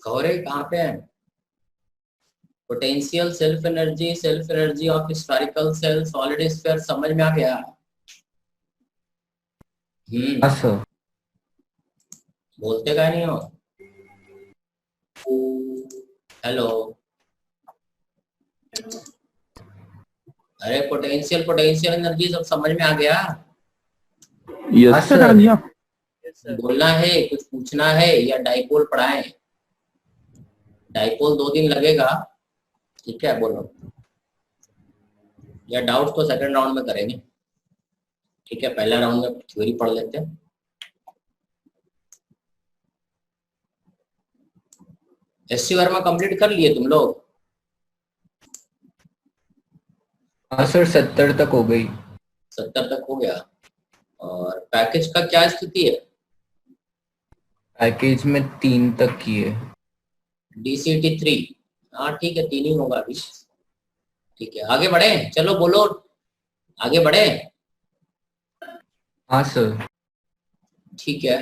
गौरे कहाँ पे है? Potential self energy of spherical shell solid sphere समझ में आ गया? हाँ सर। बोलते का नहीं हो? हेलो। अरे पोटेंशियल पोटेंशियल एनर्जी सब समझ में आ गया? यस सर, आ गया। बोलना है, कुछ पूछना है या डाइपोल पढ़ाएं? डाइपोल 2 दिन लगेगा, ठीक है, बोलो। या डाउट तो सेकंड राउंड में करेंगे, ठीक है। पहला राउंड में थ्योरी पढ़ लेते हैं। एससी वर्मा कंप्लीट कर लिए तुम लोग? हाँ सर, 70 तक हो गई। 70 तक हो गया। और पैकेज का क्या स्थिति है? पैकेज में 3 तक किए। DCT 3। हाँ ठीक है, 3 ही होगा अभी। ठीक है, आगे बढ़े, चलो बोलो, आगे बढ़े। हाँ सर। ठीक है।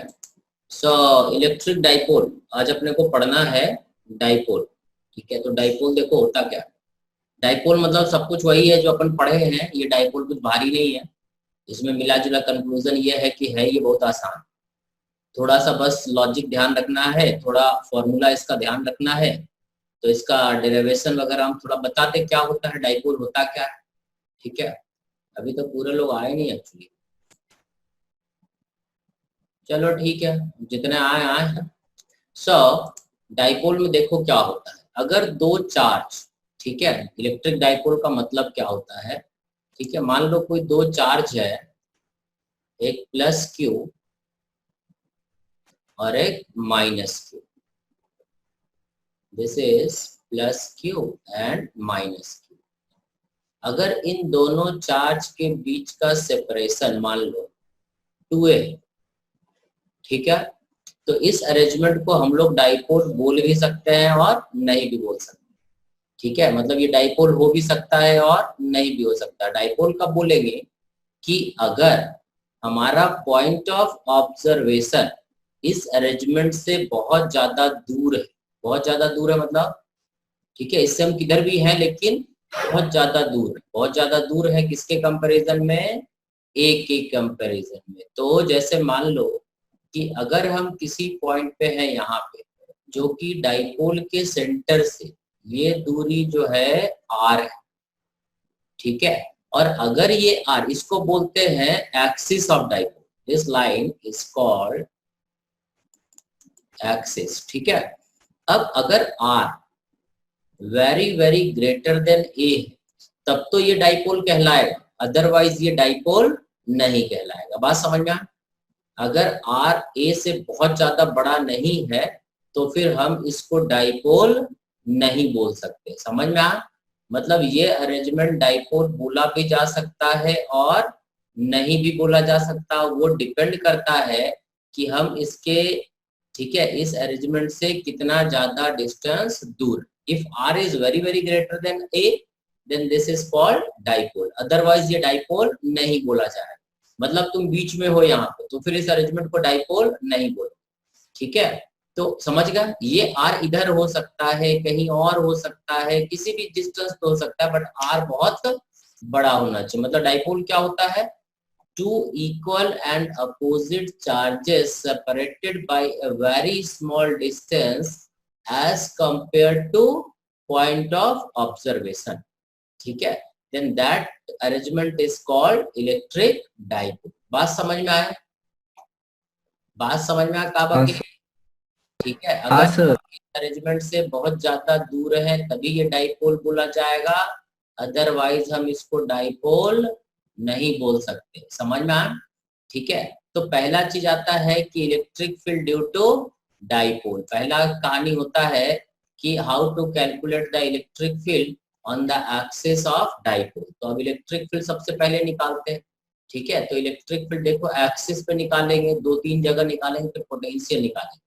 सो इलेक्ट्रिक डाइपोल आज अपने को पढ़ना है। डाइपोल, ठीक है। तो डाइपोल देखो होता क्या है। डाइपोल मतलब सब कुछ वही है जो अपन पढ़े हैं। ये डाइपोल कुछ भारी नहीं है। इसमें मिला जुला कंक्लूजन ये है कि है ये बहुत आसान। थोड़ा सा बस लॉजिक ध्यान रखना है, थोड़ा फॉर्मूला इसका ध्यान रखना है। तो इसका डेरिवेशन वगैरह हम थोड़ा बताते क्या होता है, डाइपोल होता क्या है, ठीक है। अभी तो पूरे लोग आए नहीं एक्चुअली। चलो ठीक है, जितने आए आए हैं। सो डाइपोल में देखो क्या होता है। अगर दो चार्ज, ठीक है, इलेक्ट्रिक डाइपोल का मतलब क्या होता है, ठीक है। मान लो कोई दो चार्ज है, एक प्लस क्यू और एक minus Q. This is plus Q and minus Q. अगर इन दोनों चार्ज के बीच का सेपरेशन मान लो 2a, ठीक है, तो इस अरेंजमेंट को हम लोग डाइपोल बोल भी सकते हैं और नहीं भी बोल सकते, ठीक है। मतलब ये डाइपोल हो भी सकता है और नहीं भी हो सकता। डाइपोल कब बोलेंगे कि अगर हमारा पॉइंट ऑफ ऑब्जर्वेशन इस अरेंजमेंट से बहुत ज्यादा दूर है। बहुत ज्यादा दूर है मतलब, ठीक है, इससे हम किधर भी हैं लेकिन बहुत ज्यादा दूर है। बहुत ज्यादा दूर है किसके कंपैरिजन में? ए के कंपैरिजन में। तो जैसे मान लो कि अगर हम किसी पॉइंट पे हैं यहाँ पे, जो कि डाइपोल के सेंटर से ये दूरी जो है आर है, ठीक है। और अगर ये आर, इसको बोलते हैं axis of dipole. This line is called axis, ठीक है। अब अगर R very very greater than A तब तो ये डाइपोल कहलाएगा, अदरवाइज ये डाइपोल नहीं कहलाएगा। बात समझ में आ? अगर आर ए से बहुत ज्यादा बड़ा नहीं है तो फिर हम इसको डाइपोल नहीं बोल सकते। समझ में आ? मतलब ये अरेंजमेंट डाइपोल बोला भी जा सकता है और नहीं भी बोला जा सकता। वो डिपेंड करता है कि हम इसके, ठीक है, इस अरेंजमेंट से कितना ज्यादा डिस्टेंस दूर। If R is very very greater than A then this is called dipole, otherwise ये डाइपोल नहीं बोला जाएगा। मतलब तुम बीच में हो यहाँ पे तो फिर इस अरेंजमेंट को डाइपोल नहीं बोलो, ठीक है। तो समझ गया, ये आर इधर हो सकता है, कहीं और हो सकता है, किसी भी डिस्टेंस पे हो सकता है, बट आर बहुत बड़ा होना चाहिए। मतलब डाइपोल क्या होता है? Two equal and opposite charges separated by a very small distance as compared to point of observation, ठीक है। then that arrangement is called electric dipole। बात समझ में आया? बात समझ में आया काबा हाँ की? सर। ठीक है। हाँ अगर सर। अरेंजमेंट से बहुत ज्यादा दूर है तभी ये डाइपोल बोला जाएगा, अदरवाइज हम इसको डाइपोल नहीं बोल सकते। समझ में आया? ठीक है। तो पहला चीज आता है कि electric field due to dipole. पहला कहानी होता है कि how to calculate the electric field on the axis of dipole. तो अब इलेक्ट्रिक फील्ड सबसे पहले निकालते हैं, ठीक है। तो इलेक्ट्रिक फील्ड देखो एक्सिस पे निकालेंगे, 2-3 जगह निकालेंगे, फिर पोटेंशियल निकालेंगे।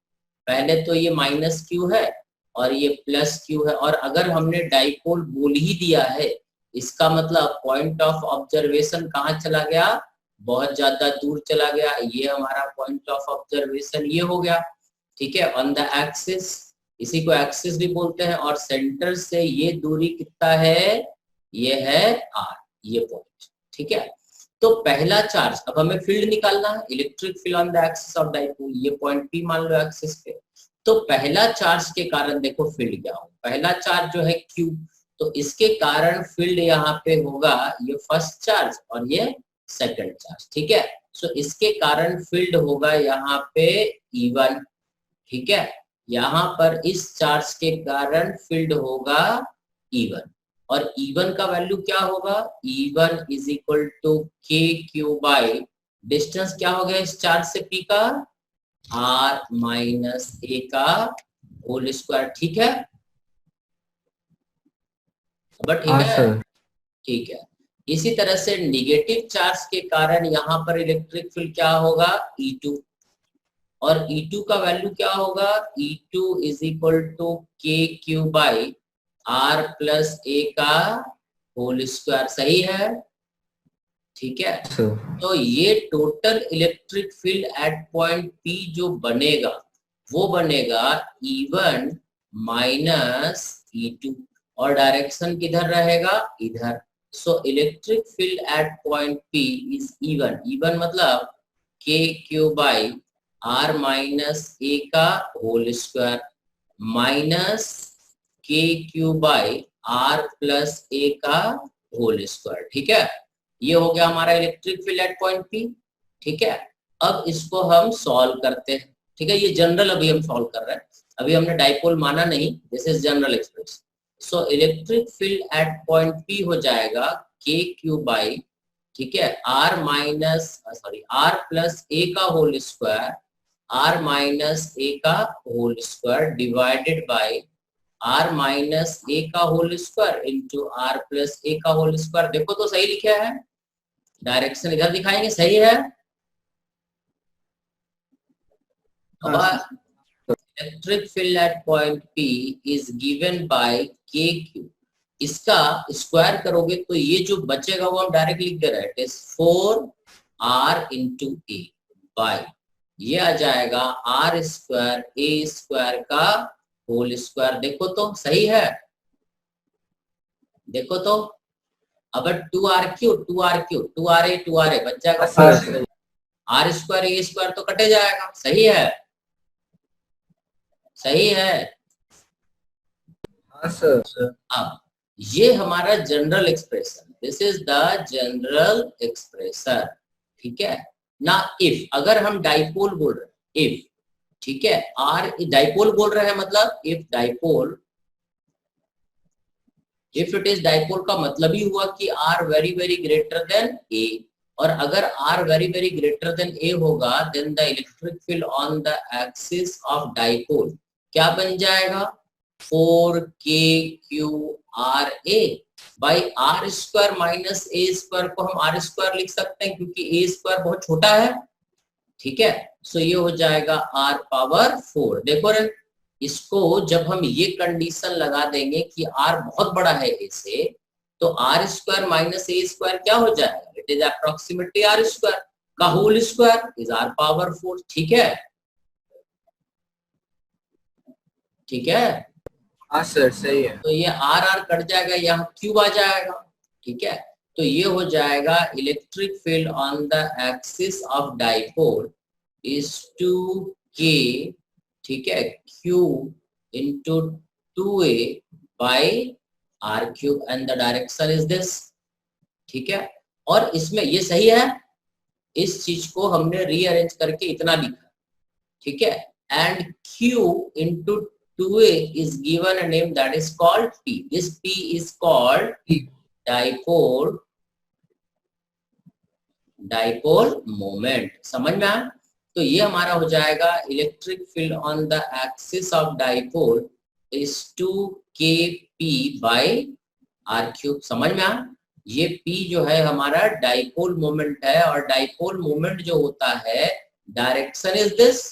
पहले तो ये माइनस क्यू है और ये प्लस क्यू है। और अगर हमने डाइपोल बोल ही दिया है, इसका मतलब पॉइंट ऑफ ऑब्जर्वेशन कहाँ चला गया? बहुत ज्यादा दूर चला गया। ये हमारा पॉइंट ऑफ ऑब्जर्वेशन ये हो गया, ठीक है, ऑन द एक्सिस। इसी को एक्सिस भी बोलते हैं, और सेंटर से ये दूरी कितना है, ये है r, ये पॉइंट, ठीक है। तो पहला चार्ज, अब हमें फील्ड निकालना है, electric field on the axis of dipole, ये पॉइंट P मान लो एक्सिस पे। तो पहला चार्ज के कारण देखो फील्ड क्या हो, पहला चार्ज जो है Q, तो इसके कारण फील्ड यहाँ पे होगा ये फर्स्ट चार्ज और ये सेकंड चार्ज, ठीक है। सो इसके कारण फील्ड होगा यहाँ पे E1, ठीक है। यहाँ पर इस चार्ज के कारण फील्ड होगा E1, और E1 का वैल्यू क्या होगा, E1 इज इक्वल टू के क्यू बाई डिस्टेंस क्या हो गया इस चार्ज से P का, R माइनस A का होल स्क्वायर, ठीक है। बट ठीक है, ठीक है। इसी तरह से निगेटिव चार्ज के कारण यहाँ पर इलेक्ट्रिक फील्ड क्या होगा, E2, और E2 का वैल्यू क्या होगा, E2 इज इक्वल टू के Q by R plus A का होल स्क्वायर, सही है, ठीक है। तो ये total electric field at point P जो बनेगा वो बनेगा E1 माइनस E2, और डायरेक्शन किधर रहेगा, इधर। सो electric field at point P is E1, E1 मतलब के Q by R minus A का होल स्क्वायर माइनस के Q by R plus A का होल स्क्वायर, ठीक है। ये हो गया हमारा electric field at point P, ठीक है। अब इसको हम सॉल्व करते हैं, ठीक है। ये जनरल अभी हम सॉल्व कर रहे हैं, अभी हमने डाइपोल माना नहीं, this is general expression. So electric field at point P हो जाएगा के क्यू बाई, ठीक है, R minus sorry R plus A का whole square, R minus A का whole square divided by R minus A का whole square into R plus A का whole square. देखो तो सही लिखा है, डायरेक्शन इधर दिखाएंगे, सही है। Electric field at point P is given by के क्यू, इसका स्क्वायर करोगे तो ये जो बचेगा वो हम डायरेक्ट लिख दे रहे हैं, it is 4R into A by, ये आ जाएगा R स्क्वायर A स्क्वायर का होल स्क्वायर। देखो तो सही है, देखो तो। अब 2R cube 2R cube 2RA 2RA बच जाएगा, R स्क्वायर A स्क्वायर तो कटे जाएगा, सही है, सही है। हाँ सर। अब ये हमारा general expression, this is the general expression, ठीक है ना। इफ अगर हम डाइपोल बोल रहे हैं, इफ, ठीक है, आर डाइपोल बोल रहे हैं मतलब if dipole, if it is dipole का मतलब ही हुआ कि R very very greater than A, और अगर R very very greater than A होगा then the electric field on the axis of dipole क्या बन जाएगा, 4KQRA by R square minus A square को हम आर स्क्वायर लिख सकते हैं क्योंकि ए स्क्वायर बहुत छोटा है, ठीक है। सो ये हो जाएगा आर पावर 4। देखो रे, इसको जब हम ये कंडीशन लगा देंगे कि आर बहुत बड़ा है ए से, तो R square minus A square क्या हो जाएगा, it is approximately R square का whole square is R power 4, ठीक है, ठीक है। हाँ सर सही है। तो ये आर आर कट जाएगा, यहाँ क्यूब आ जाएगा, ठीक है। तो ये हो जाएगा electric field on the axis of dipole is 2K, ठीक है, Q into 2A by R cube and the direction is this, ठीक है। और इसमें ये सही है, इस चीज को हमने रीअरेंज करके इतना लिखा, ठीक है, and Q into 2A is given a name that is called P. This P is called dipole moment. समझ में आया? तो ये हमारा हो जाएगा electric field on the axis of dipole is 2KP by R cube. समझ में आया? ये P जो है हमारा डाइपोल मोमेंट है, और डाइपोल मोमेंट जो होता है डायरेक्शन इज दिस,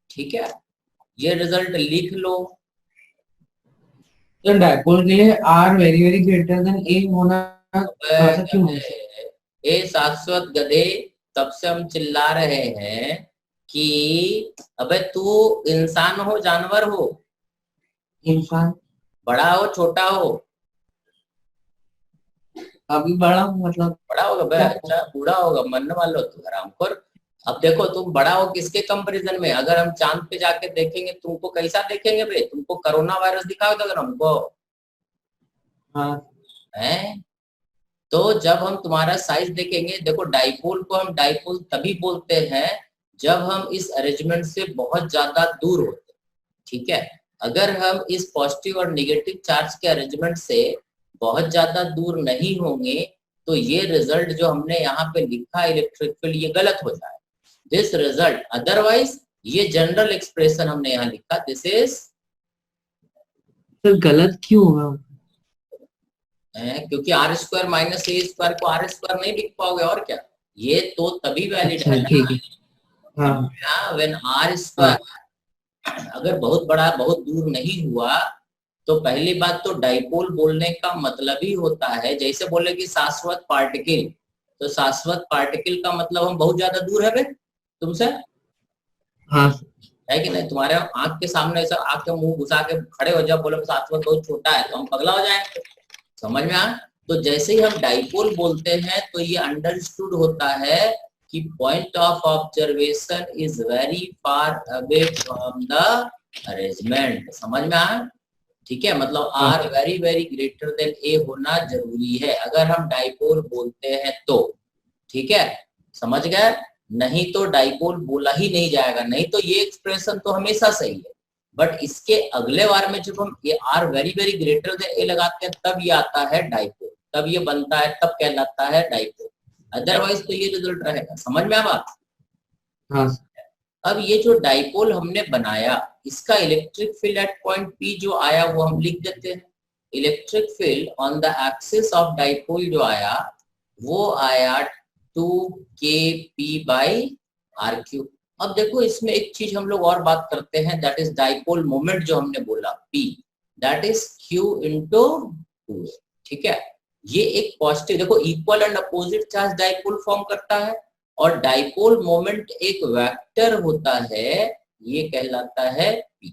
ठीक है। ये रिजल्ट लिख लो। तो डाइपोल के लिए R very very greater than A होना क्यों है? ए शाश्वत गधे, तब से हम चिल्ला रहे हैं कि अबे तू इंसान हो जानवर हो, इंसान। बड़ा हो छोटा हो? अभी बड़ा हूँ मतलब। बड़ा होगा बे, अच्छा बूढ़ा होगा, मरने वाला हो तू हरामखोर। अब देखो तुम बड़ा हो किसके कंपैरिजन में? अगर हम चांद पे जाके देखेंगे तुमको कैसा देखेंगे बे? तुमको कोरोना वायरस दिखाओगे अगर हमको? हाँ हैं? तो जब हम तुम्हारा साइज देखेंगे, देखो डाइपोल को हम डाइपोल तभी बोलते हैं जब हम इस अरेंजमेंट से बहुत ज्यादा दूर होते हैं, ठीक है। अगर हम इस पॉजिटिव और नेगेटिव चार्ज के अरेंजमेंट से बहुत ज्यादा दूर नहीं होंगे तो ये रिजल्ट जो हमने यहाँ पे लिखा इलेक्ट्रिक फील्ड, ये गलत हो जाए दिस रिजल्ट। अदरवाइज ये जनरल एक्सप्रेशन हमने यहाँ लिखा, दिस इज। तो गलत क्यों होगा? क्योंकि R square minus A square को आर स्क्वायर नहीं लिख पाओगे, और क्या। ये तो तभी वैलिड अच्छा है ना ठीक है। हाँ व्हेन आर हाँ स्क्वायर अगर बहुत बड़ा बहुत दूर नहीं हुआ तो पहली बात तो डाइपोल बोलने का मतलब ही होता है, जैसे बोले कि शाश्वत पार्टिकल, तो शाश्वत पार्टिकल का मतलब हम बहुत ज्यादा दूर है बे तुमसे, हाँ है कि नहीं? तुम्हारे आंख के सामने ऐसा आंख के मुंह घुसा के खड़े हो जाओ, बोलो शाश्वत बहुत छोटा है, तो हम पगला हो जाएंगे। समझ में आ? तो जैसे ही हम डाइपोल बोलते हैं तो ये अंडरस्टूड होता है कि point of observation is very far away from the arrangement. समझ में आ? ठीक है, मतलब R very very greater than A होना जरूरी है अगर हम डाइपोल बोलते हैं तो, ठीक है। समझ गए? नहीं तो डाइपोल बोला ही नहीं जाएगा, नहीं तो ये एक्सप्रेशन तो हमेशा सही है, बट इसके अगले बार में जब हम ये R very very greater than A लगाते हैं तब ये आता है डाइपोल, तब ये बनता है, तब कहलाता है डाइपोल। अदरवाइज तो ये रिजल्ट रहेगा। समझ में आ बात? हाँ अब ये जो डाइपोल हमने बनाया इसका electric field at point P जो आया वो हम लिख देते हैं। Electric field on the axis of dipole जो आया वो आया 2kp/r³। अब देखो इसमें एक चीज हम लोग और बात करते हैं, दैट इज डाइपोल मोमेंट जो हमने बोला p, दैट इज q/2। ठीक है, ये एक पॉजिटिव, देखो equal and opposite charge dipole form करता है और डाइपोल मोमेंट एक वेक्टर होता है, ये कहलाता है p।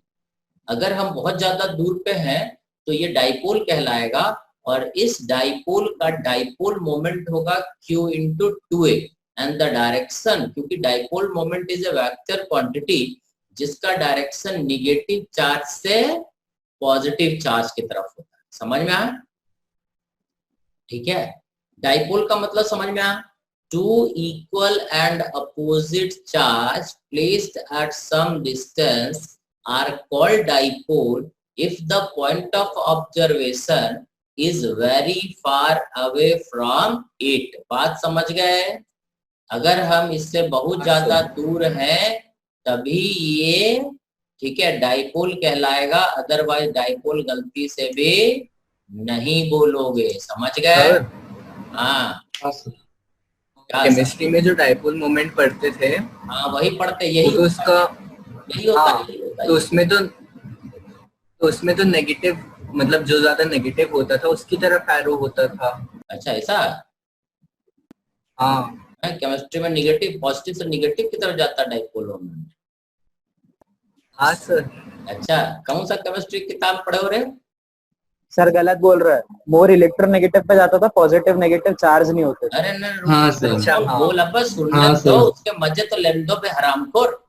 अगर हम बहुत ज्यादा दूर पे हैं तो ये डाइपोल कहलाएगा और इस डाइपोल का डाइपोल मोमेंट होगा q/2a एंड द डायरेक्शन, क्योंकि dipole moment is a vector quantity जिसका डायरेक्शन निगेटिव चार्ज से पॉजिटिव चार्ज की तरफ होता है। समझ में आया? ठीक है, डाइपोल का मतलब समझ में आया? Two equal and opposite charge placed at some distance are called dipole if the point of observation is very far away from it। बात समझ गए? अगर हम इससे बहुत ज्यादा दूर हैं तभी ये, ठीक है, डाइपोल कहलाएगा, अदरवाइज डाइपोल गलती से भी नहीं बोलोगे। समझ गए? हाँ, केमिस्ट्री में जो डाइपोल मोमेंट पढ़ते थे, हाँ वही पढ़ते, यही तो उसका यही होता हाँ, है, यही होता है। तो उसमें तो नेगेटिव, मतलब जो ज्यादा नेगेटिव होता था उसकी तरफ एरो होता था। अच्छा ऐसा? हाँ केमिस्ट्री में नेगेटिव, पॉजिटिव से नेगेटिव की तरफ जाता है डाइपोल मोमेंट। हाँ सर। अच्छा, कौन सा केमिस्ट्री किताब पढ़े हो रे? सर गलत बोल रहा है, मोर इलेक्ट्रोनेगेटिव पे जाता था, पॉजिटिव नेगेटिव चार्ज नहीं होते थे। अरे नहीं, हाँ सर। अच्छा, बोल हाँ। बोल, अब सुनने हाँ दो, सर। उसके मजे तो लेने दो बे हरामखोर।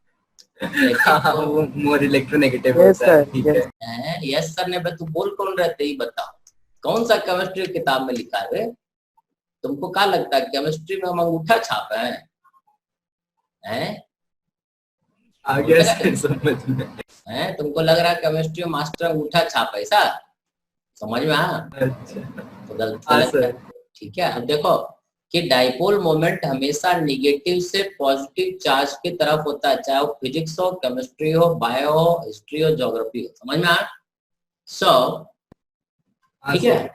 हाँ, वो मोर इलेक्ट्रोनेगेटिव यस होता है, सर, ठीक यस। है। यस सर ने बे, तू बोल कौन रहते ही बता, कौन सा केमिस्ट्री किताब में लिखा है? तुमको क्या लगता है केमिस्ट्री में हम अंगूठा छाप हैं? आ गया सर समझ में। तुमको लग रहा है केमिस्ट्री में मास्टर अंगूठा छाप ऐसा? समझ में आया? अच्छा, तो गलत हाँ गलत है। सर। ठीक है, अब देखो कि डाइपोल मोमेंट हमेशा निगेटिव से पॉजिटिव चार्ज की तरफ होता है, चाहे वो फिजिक्स हो, केमिस्ट्री हो, बायो हो, हिस्ट्री हो, ज्योग्राफी हो। समझ में आया? ठीक है,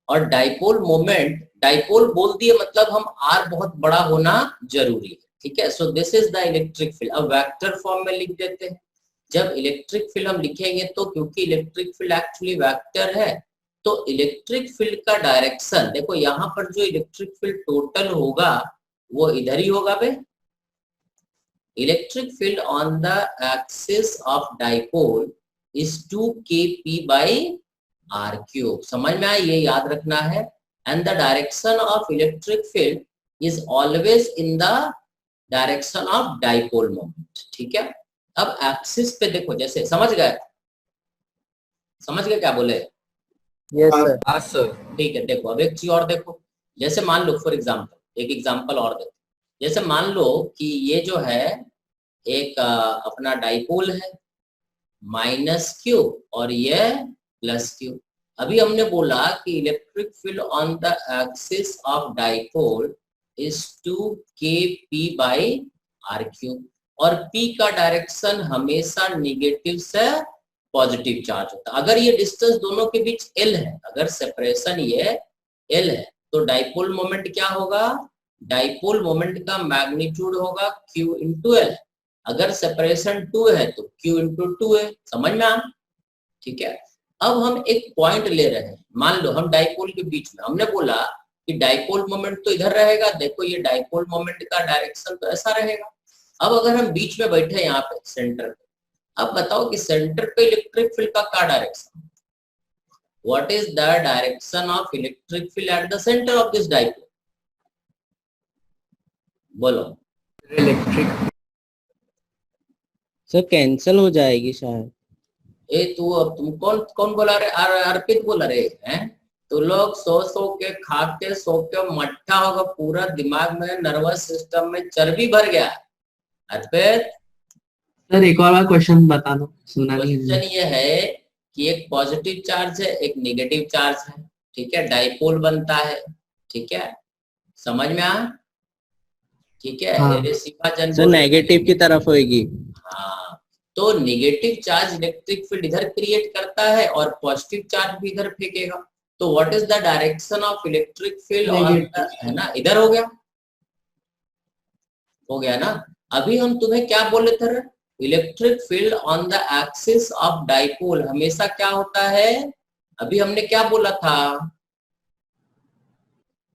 और डाइपोल मोमेंट, डाइपोल बोल दिए मतलब हम आर बहुत बड़ा होना जरूरी है। ठीक है, so this is the electric field. अब वेक्टर फॉर्म में लिख देते हैं। जब इलेक्ट्रिक फील्ड हम लिखेंगे तो क्योंकि इलेक्ट्रिक फील्ड एक्चुअली वेक्टर है तो इलेक्ट्रिक फील्ड का डायरेक्शन, देखो यहाँ पर जो इलेक्ट्रिक फील्ड टोटल होगा वो इधर ही होगा बे। Electric field on the axis of dipole is 2kp/r³। समझ में आया, ये याद रखना है। And the direction of electric field is always in the direction of dipole moment. ठीक है, अब एक्सिस पे देखो, जैसे समझ गए, समझ गए क्या बोले? Yes sir. हाँ सर। ठीक है, देखो अब एक चीज और देखो, जैसे मान लो फॉर एग्जांपल, एक एग्जांपल और देखो, जैसे मान लो कि ये जो है एक अपना डाइपोल है -q और ये +q। अभी हमने बोला कि electric field on the axis of dipole is 2kp/r³ और p का डायरेक्शन हमेशा निगेटिव से पॉजिटिव चार्ज होता है। अगर ये डिस्टेंस दोनों के बीच l है, अगर सेपरेशन ये l है, तो डाइपोल मोमेंट क्या होगा? डाइपोल मोमेंट का मैग्नीट्यूड होगा q इंटू l। अगर सेपरेशन 2 है तो q इंटू 2 है। समझ में आ? ठीक है, अब हम एक पॉइंट ले रहे हैं, मान लो हम डाइपोल के बीच में, हमने बोला कि डाइपोल मोमेंट तो इधर रहेगा, देखो ये डाइपोल मोमेंट का डायरेक्शन तो ऐसा रहेगा। अब अगर हम बीच में बैठे हैं यहाँ पे सेंटर पे, अब बताओ कि सेंटर पे इलेक्ट्रिक फील्ड का क्या direction? What is the direction of electric field at the centre of this dipole? बोलो। इलेक्ट्रिक सर कैंसिल हो जाएगी शायद। ए तू, अब तुम कौन बोला रे? अर्पित बोला रे हैं? तो लोग सो के खा के सो के मट्ठा होगा, पूरा दिमाग में नर्वस सिस्टम में चर्बी भर गया। अर्पित सर एक और बार क्वेश्चन बता दो, सुना नहीं क्वेश्चन ये है कि एक पॉजिटिव चार्ज है, एक नेगेटिव चार्ज है, ठीक है, डाइपोल बनता है, ठीक है, समझ में आ? ठीक है, हाँ। सर नेगेटिव की तरफ होगी। हाँ, तो नेगेटिव चार्ज इलेक्ट्रिक फील्ड इधर क्रिएट करता है और पॉजिटिव चार्ज भी इधर फेंकेगा। तो what is the direction of electric field on the, है ना, इधर हो गया, हो गया ना। अभी हम तुम्हें क्या बोले थे? Electric field on the axis of dipole हमेशा क्या होता है? अभी हमने क्या बोला था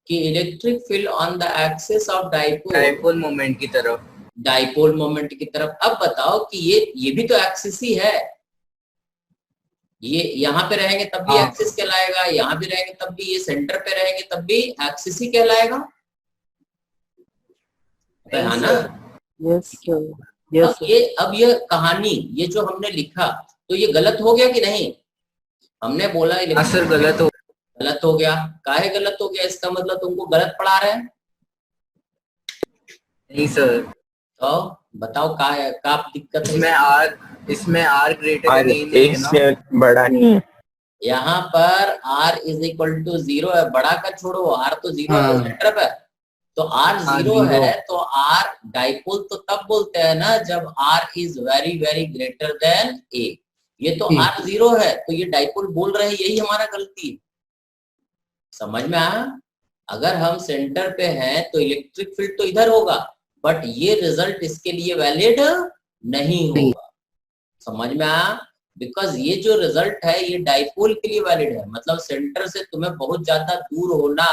कि electric field on the axis of dipole moment की तरफ, डाइपोल मोमेंट की तरफ। अब बताओ कि ये भी तो एक्सिस ही है, ये यहाँ पे रहेंगे तब भी एक्सिस कहलाएगा, यहाँ भी रहेंगे तब भी, ये सेंटर पे रहेंगे तब भी एक्सिस ही कहलाएगा, है ना? Yes yes. अब ये कहानी, ये जो हमने लिखा, तो ये गलत हो गया कि नहीं? हमने बोला सर गलत हो गया। काहे गलत हो गया? इसका मतलब तुमको गलत पढ़ा रहे हैं? नहीं सर। तो बताओ का दिक्कत है? इसमें आर ग्रेटर देन एक से बड़ा नहीं है। यहाँ पर r इज इक्वल टू 0 है, बड़ा का छोड़ो, r तो 0 है सेंटर पर, तो r 0 है, तो r डाइपोल तो तब बोलते हैं ना जब r is very very greater then a। ये तो r 0 है, तो ये डाइपोल बोल रहे हैं, यही हमारा गलती है। समझ में आया? अगर हम सेंटर पे हैं तो इलेक्ट्रिक फील्ड तो इधर होगा, बट ये रिजल्ट इसके लिए वैलिड नहीं होगा। समझ में आया? बिकॉज ये जो रिजल्ट है ये डाइपोल के लिए वैलिड है, मतलब सेंटर से तुम्हें बहुत ज्यादा दूर होना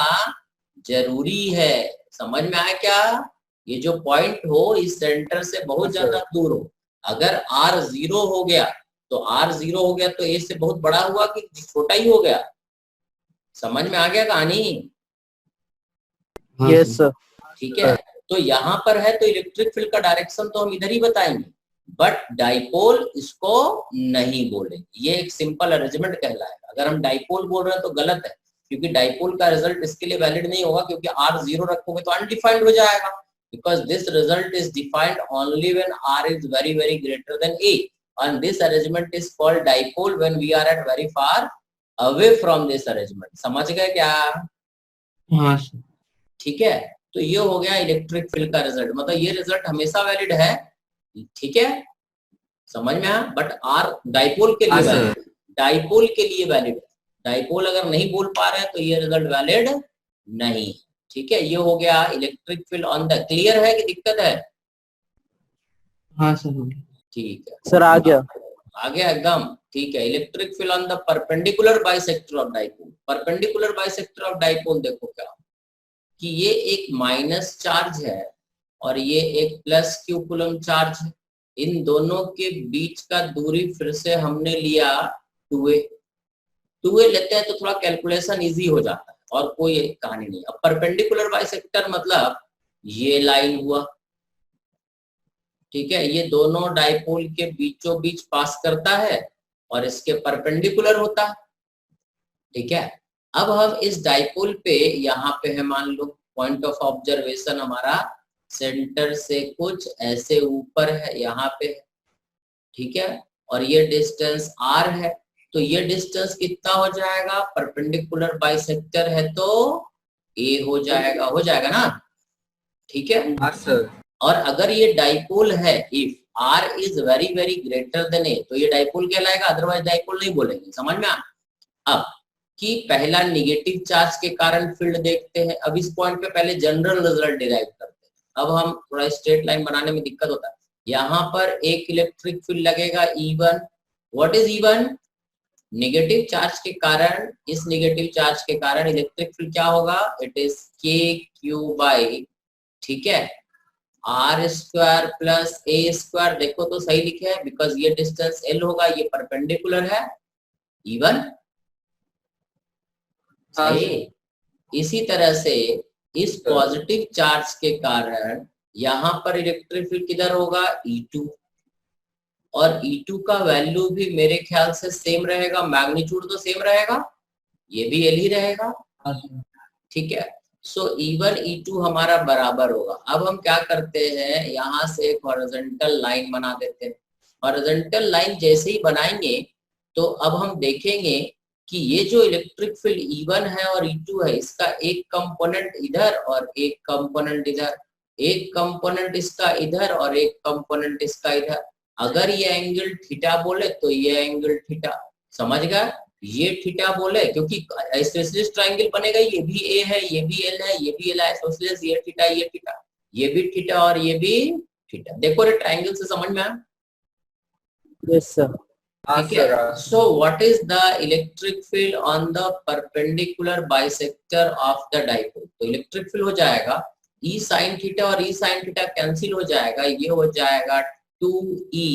जरूरी है। समझ में आया क्या? ये जो पॉइंट हो इस सेंटर से बहुत ज्यादा दूर हो। अगर r 0 हो गया तो r 0 हो गया तो a से बहुत बड़ा हुआ कि छोटा ही हो गया? समझ में आ गया कहानी? Yes sir. ठीक है, तो यहाँ पर है तो इलेक्ट्रिक फील्ड का डायरेक्शन तो हम इधर ही बताएंगे, बट डाइपोल इसको नहीं बोलेंगे। ये एक सिंपल अरेंजमेंट कहलाएगा। अगर हम डाइपोल बोल रहे हैं तो गलत है, क्योंकि डाइपोल का रिजल्ट इसके लिए वैलिड नहीं होगा, क्योंकि r 0 रखोगे तो अनडिफाइंड हो जाएगा, because this result is defined only when r is very very greater then a, and this arrangement is called dipole when we are at very far away from this arrangement। समझ गए क्या? हाँ। ठीक है, तो ये हो गया इलेक्ट्रिक फील्ड का रिजल्ट, मतलब ये रिजल्ट हमेशा वैलिड है, ठीक है, समझ में आया? बट आर डाइपोल के लिए वैलिड, डाइपोल के लिए वैलिड है। डाइपोल अगर नहीं बोल पा रहे हैं तो ये रिजल्ट वैलिड नहीं। ठीक है, ये हो गया electric field on the. Clear है कि दिक्कत है? हाँ सर। ठीक है सर, आ गया एकदम ठीक है। Electric field on the perpendicular bisector of dipole. Perpendicular bisector of dipole देखो क्या कि ये एक माइनस चार्ज है और ये एक प्लस q कूलम चार्ज है, इन दोनों के बीच का दूरी फिर से हमने लिया 2a। 2a लेते हैं तो थोड़ा कैलकुलेशन इजी हो जाता है और कोई कहानी नहीं। अब परपेंडिकुलर बाइसेक्टर मतलब ये लाइन हुआ, ठीक है, ये दोनों डाइपोल के बीचों बीच पास करता है और इसके परपेंडिकुलर होता है, ठीक है। अब हम इस डाइपोल पे यहाँ पे है, मान लो पॉइंट ऑफ ऑब्जर्वेशन हमारा सेंटर से कुछ ऐसे ऊपर है, यहाँ पे, ठीक है, और ये डिस्टेंस r है, तो ये डिस्टेंस कितना हो जाएगा, परपेंडिकुलर बाइसेक्टर है तो a हो जाएगा ना, ठीक है। हाँ सर। और अगर ये डाइपोल है, if r is very very greater then a, तो ये डाइपोल कहलाएगा, अदरवाइज डाइपोल नहीं बोलेंगे, समझ में आ। अब कि पहला निगेटिव चार्ज के कारण फील्ड देखते हैं। अब इस पॉइंट पे पहले जनरल रिजल्ट डिराइव करते हैं। अब हम थोड़ा स्ट्रेट लाइन बनाने में दिक्कत होता है। यहाँ पर एक इलेक्ट्रिक फील्ड लगेगा E1। What is E1? Negative charge के कारण, इस नेगेटिव चार्ज के कारण इलेक्ट्रिक फील्ड क्या होगा, इट इज KQ/, ठीक है, R² प्लस A²। देखो तो सही लिखे है, बिकॉज ये डिस्टेंस L होगा, ये परपेंडिकुलर है E1, सही। इसी तरह से इस पॉजिटिव चार्ज के कारण यहाँ पर इलेक्ट्रिक फील्ड किधर होगा, E2, और E2 का वैल्यू भी मेरे ख्याल से सेम रहेगा, मैग्नीट्यूड तो सेम रहेगा, ये भी L ही रहेगा, ठीक है। सो E1 E2 हमारा बराबर होगा। अब हम क्या करते हैं, यहाँ से एक हॉरिजॉन्टल लाइन बना देते हैं। हॉरिजॉन्टल लाइन जैसे ही बनाएंगे तो अब हम देखेंगे कि ये जो इलेक्ट्रिक फील्ड E1 है और E2 है, इसका एक कंपोनेंट इधर और एक कंपोनेंट इधर, एक कंपोनेंट इसका इधर और एक कंपोनेंट इसका इधर। अगर ये एंगल थीटा बोले तो ये एंगल थीटा, समझ गया, ये थीटा बोले क्योंकि आइसोसेलेस ट्रायंगल बनेगा, ये भी ए है, ये भी एल है, ये भी एल है, आइसोसेलेस, ये थीटा, ये थीटा, ये भी थीटा और ये भी थीटा। देखो रे ट्रायंगल से समझ में आया? Yes sir. ठीक है। सो what is the electric field on the perpendicular bisector of the dipole? तो इलेक्ट्रिक फील्ड हो जाएगा E sin थीटा और E sin थीटा कैंसिल हो जाएगा, ये हो जाएगा 2E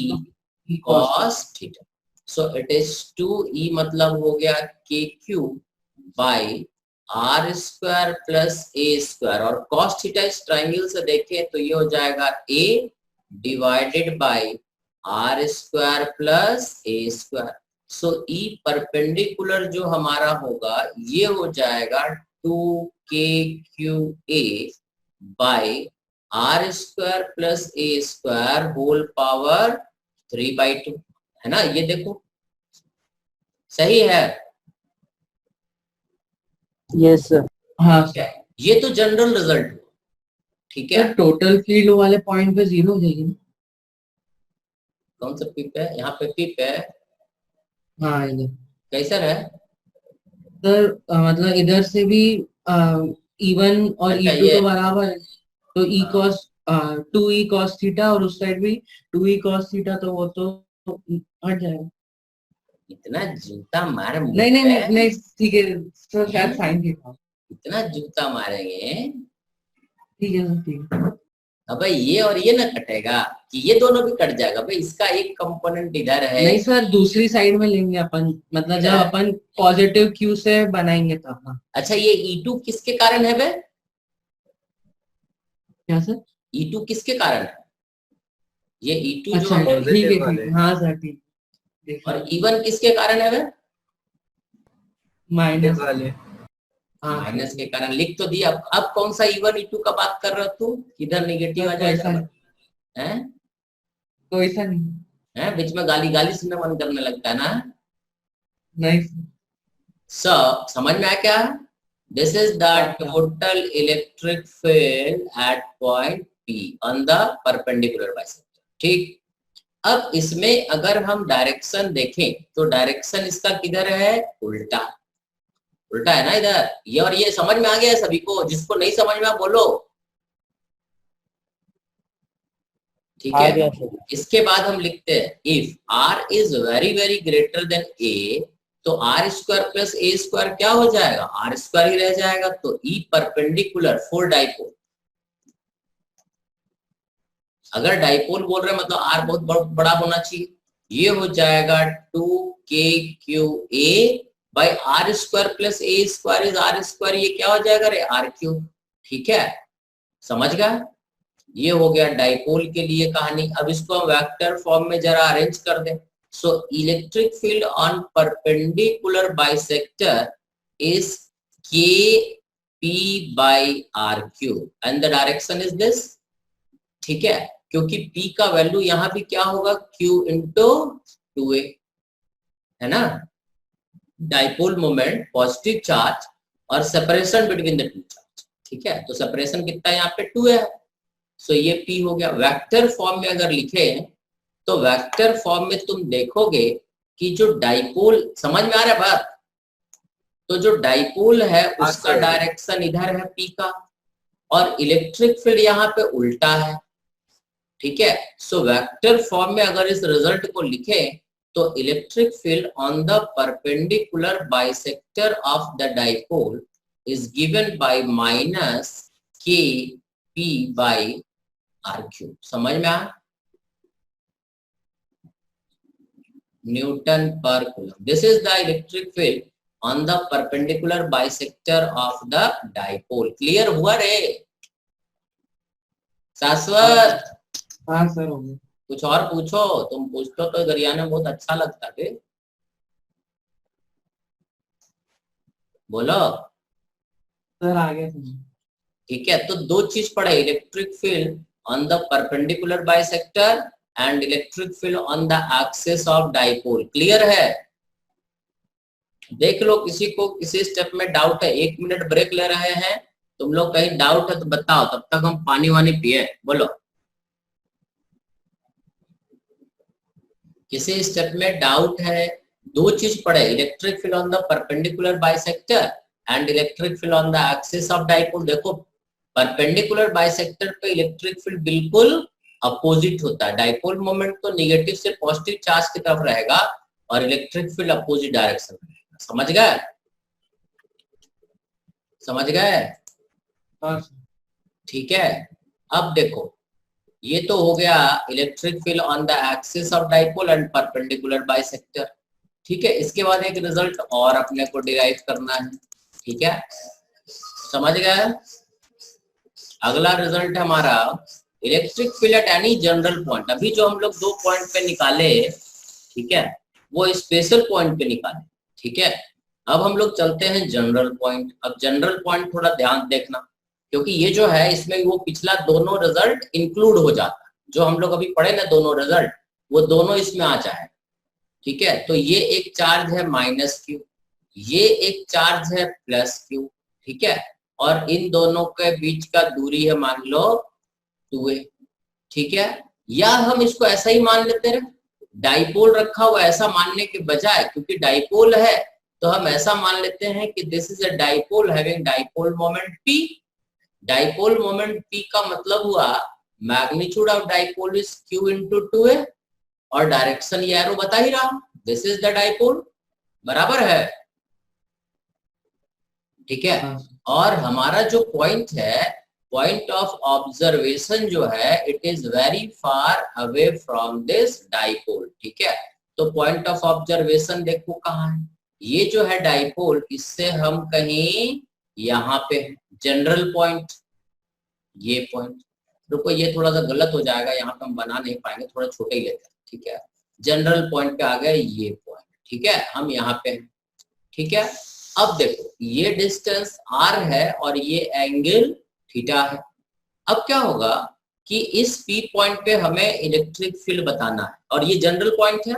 cos theta. So it is 2E मतलब हो गया KQ by R² plus A², और cos थीटा इस ट्रायंगल से देखें तो ये हो जाएगा A divided by R² plus A²। So E perpendicular जो हमारा होगा ये हो जाएगा 2KQA by R² plus A² whole power 3/2, है ना, ये देखो सही है। Yes sir. हाँ ठीक है, ये तो जनरल रिजल्ट, ठीक है। टोटल फील्ड वाले पॉइंट पे 0 हो जाएगी ना? कौन सा पिप है, यहाँ पे पिप है, हाँ इधर कैसा है सर, मतलब इधर से भी E1 और अच्छा, E2 ये तो बराबर है, तो E cos 2E cos theta और उस साइड भी 2E cos थीटा, तो वो तो हट जाएगा। इतना जूता मार मुंह नहीं नहीं पे, नहीं नहीं, ठीक है, तो शायद साइन थीटा। इतना जूता मारेंगे, ठीक है सर, ठीक है। अबे ये और ये ना कटेगा कि ये दोनों भी कट जाएगा भाई, इसका एक कंपोनेंट इधर है। नहीं सर, दूसरी साइड में लेंगे अपन, मतलब जब अपन पॉजिटिव Q से बनाएंगे तब। हाँ। अच्छा, ये E2 किसके कारण है बे? क्या सर? E2 किसके कारण है? ये E2 जो अच्छा हमने, ठीक है, ठीक है, हाँ सर, ठीक। और E1 किसके कारण है बे? माइनस वाले। हाँ, माइनस के कारण लिख तो दिया। अब कौन सा E1 E2 का बात कर रहे हो तू? किधर निगेटिव आ जाएगा? हैं? तो ऐसा नहीं। हैं? बीच में गाली गाली सुनने मन करने लगता है ना। नहीं सब समझ में आया क्या? This is the total electric field at point P on the perpendicular bisector, ठीक। अब इसमें अगर हम डायरेक्शन देखें तो डायरेक्शन इसका किधर है, उल्टा, उल्टा है ना इधर। ये और ये समझ में आ गया है सभी को? जिसको नहीं समझ में आ बोलो, ठीक है। इसके बाद हम लिखते हैं if R is very very greater then A, तो R² प्लस A² क्या हो जाएगा, R² ही रह जाएगा। तो E परपेंडिकुलर फॉर डाइपोल, अगर डाइपोल बोल रहे हैं मतलब आर बहुत बड़ा होना चाहिए। ये हो जाएगा 2kqa by R square plus A square is R square, ये क्या हो जाएगा रे आर क्यूब। ठीक है, समझ गया। ये हो गया डाइपोल के लिए कहानी। अब इसको हम वेक्टर फॉर्म में जरा अरेंज कर दें। So electric field on perpendicular bisector is K P by R cube and the direction is this. ठीक है, क्योंकि P का वैल्यू यहां भी क्या होगा Q इंटू 2a, है ना। डाइपोल मोमेंट, पॉजिटिव चार्ज और separation between the two charge. ठीक है, तो सेपरेशन कितना यहाँ पे 2a है। सो ये P हो गया। वेक्टर फॉर्म में अगर लिखे तो वेक्टर फॉर्म में तुम देखोगे कि जो डाइपोल, समझ में आ रहा है बात, तो जो डाइपोल है उसका डायरेक्शन इधर है P का, और इलेक्ट्रिक फील्ड यहाँ पे उल्टा है। ठीक है, सो वेक्टर फॉर्म में अगर इस रिजल्ट को लिखे तो electric field on the perpendicular bisector of the dipole is given by minus के पी बाई आर क्यूब। समझ में आया? न्यूटन पर coulomb. This is the electric field on the perpendicular bisector of the dipole. Clear हुआ रे शाश्वत? हाँ sir हो गया। कुछ और पूछो, तुम पूछते तो गरियाने बहुत अच्छा लगता है। बोलो सर आगे समझो। ठीक है, तो दो चीज पढ़े, electric field on the perpendicular bisector and electric field on the axis of dipole. Clear है? देख लो किसी को किसी स्टेप में डाउट है, 1 मिनट ब्रेक ले रहे हैं। तुम लोग कहीं डाउट है तो बताओ, तब तक हम पानी वानी पिए। बोलो किसी स्टेप में डाउट है? दो चीज पढ़े, electric field on the perpendicular bisector and electric field on the axis of dipole. देखो परपेंडिकुलर बाइसेक्टर पे इलेक्ट्रिक फील्ड बिल्कुल अपोजिट होता है। डाइपोल मोमेंट तो नेगेटिव से पॉजिटिव चार्ज की तरफ रहेगा और इलेक्ट्रिक फील्ड अपोजिट डायरेक्शन में रहेगा। समझ गए? समझ गए? हाँ ठीक है, अब देखो ये तो हो गया electric field on the axis of dipole and perpendicular bisector. ठीक है, इसके बाद एक रिजल्ट और अपने को डिराइव करना है। ठीक है, समझ गए? अगला रिजल्ट है हमारा electric field at any general point. अभी जो हम लोग 2 पॉइंट पे निकाले, ठीक है, वो स्पेशल पॉइंट पे निकाले। ठीक है, अब हम लोग चलते हैं जनरल पॉइंट। अब जनरल पॉइंट थोड़ा ध्यान देखना, क्योंकि ये जो है इसमें वो पिछला दोनों रिजल्ट इंक्लूड हो जाता है। जो हम लोग अभी पढ़े ना दोनों रिजल्ट, वो दोनों इसमें आ जाए। ठीक है, तो ये एक चार्ज है माइनस क्यू, ये एक चार्ज है प्लस क्यू। ठीक है, और इन दोनों के बीच का दूरी है मान लो 2a। ठीक है, या हम इसको ऐसा ही मान लेते रहे, डाइपोल रखा हुआ ऐसा मानने के बजाय, क्योंकि डाइपोल है तो हम ऐसा मान लेते हैं कि this is a dipole having dipole moment p। Dipole moment p का मतलब हुआ magnitude of dipole is q into 2a, और डायरेक्शन ये एरो बता ही रहा, दिस इज द डाइपोल। बराबर है? ठीक है, और हमारा जो पॉइंट है, पॉइंट ऑफ ऑब्जर्वेशन जो है, it is very far away from this dipole. ठीक है, तो पॉइंट ऑफ ऑब्जर्वेशन देखो कहाँ है, ये जो है डाइपोल, इससे हम कहीं यहाँ पे जनरल पॉइंट, ये पॉइंट, रुको ये थोड़ा सा गलत हो जाएगा, यहाँ पे हम बना नहीं पाएंगे, थोड़ा छोटे ही लेते हैं। ठीक है, जनरल पॉइंट पे आ गए ये पॉइंट। ठीक है, हम यहाँ पे हैं। ठीक है, अब देखो ये डिस्टेंस r है और ये एंगल थीटा है। अब क्या होगा कि इस P पॉइंट पे हमें इलेक्ट्रिक फील्ड बताना है, और ये जनरल पॉइंट है।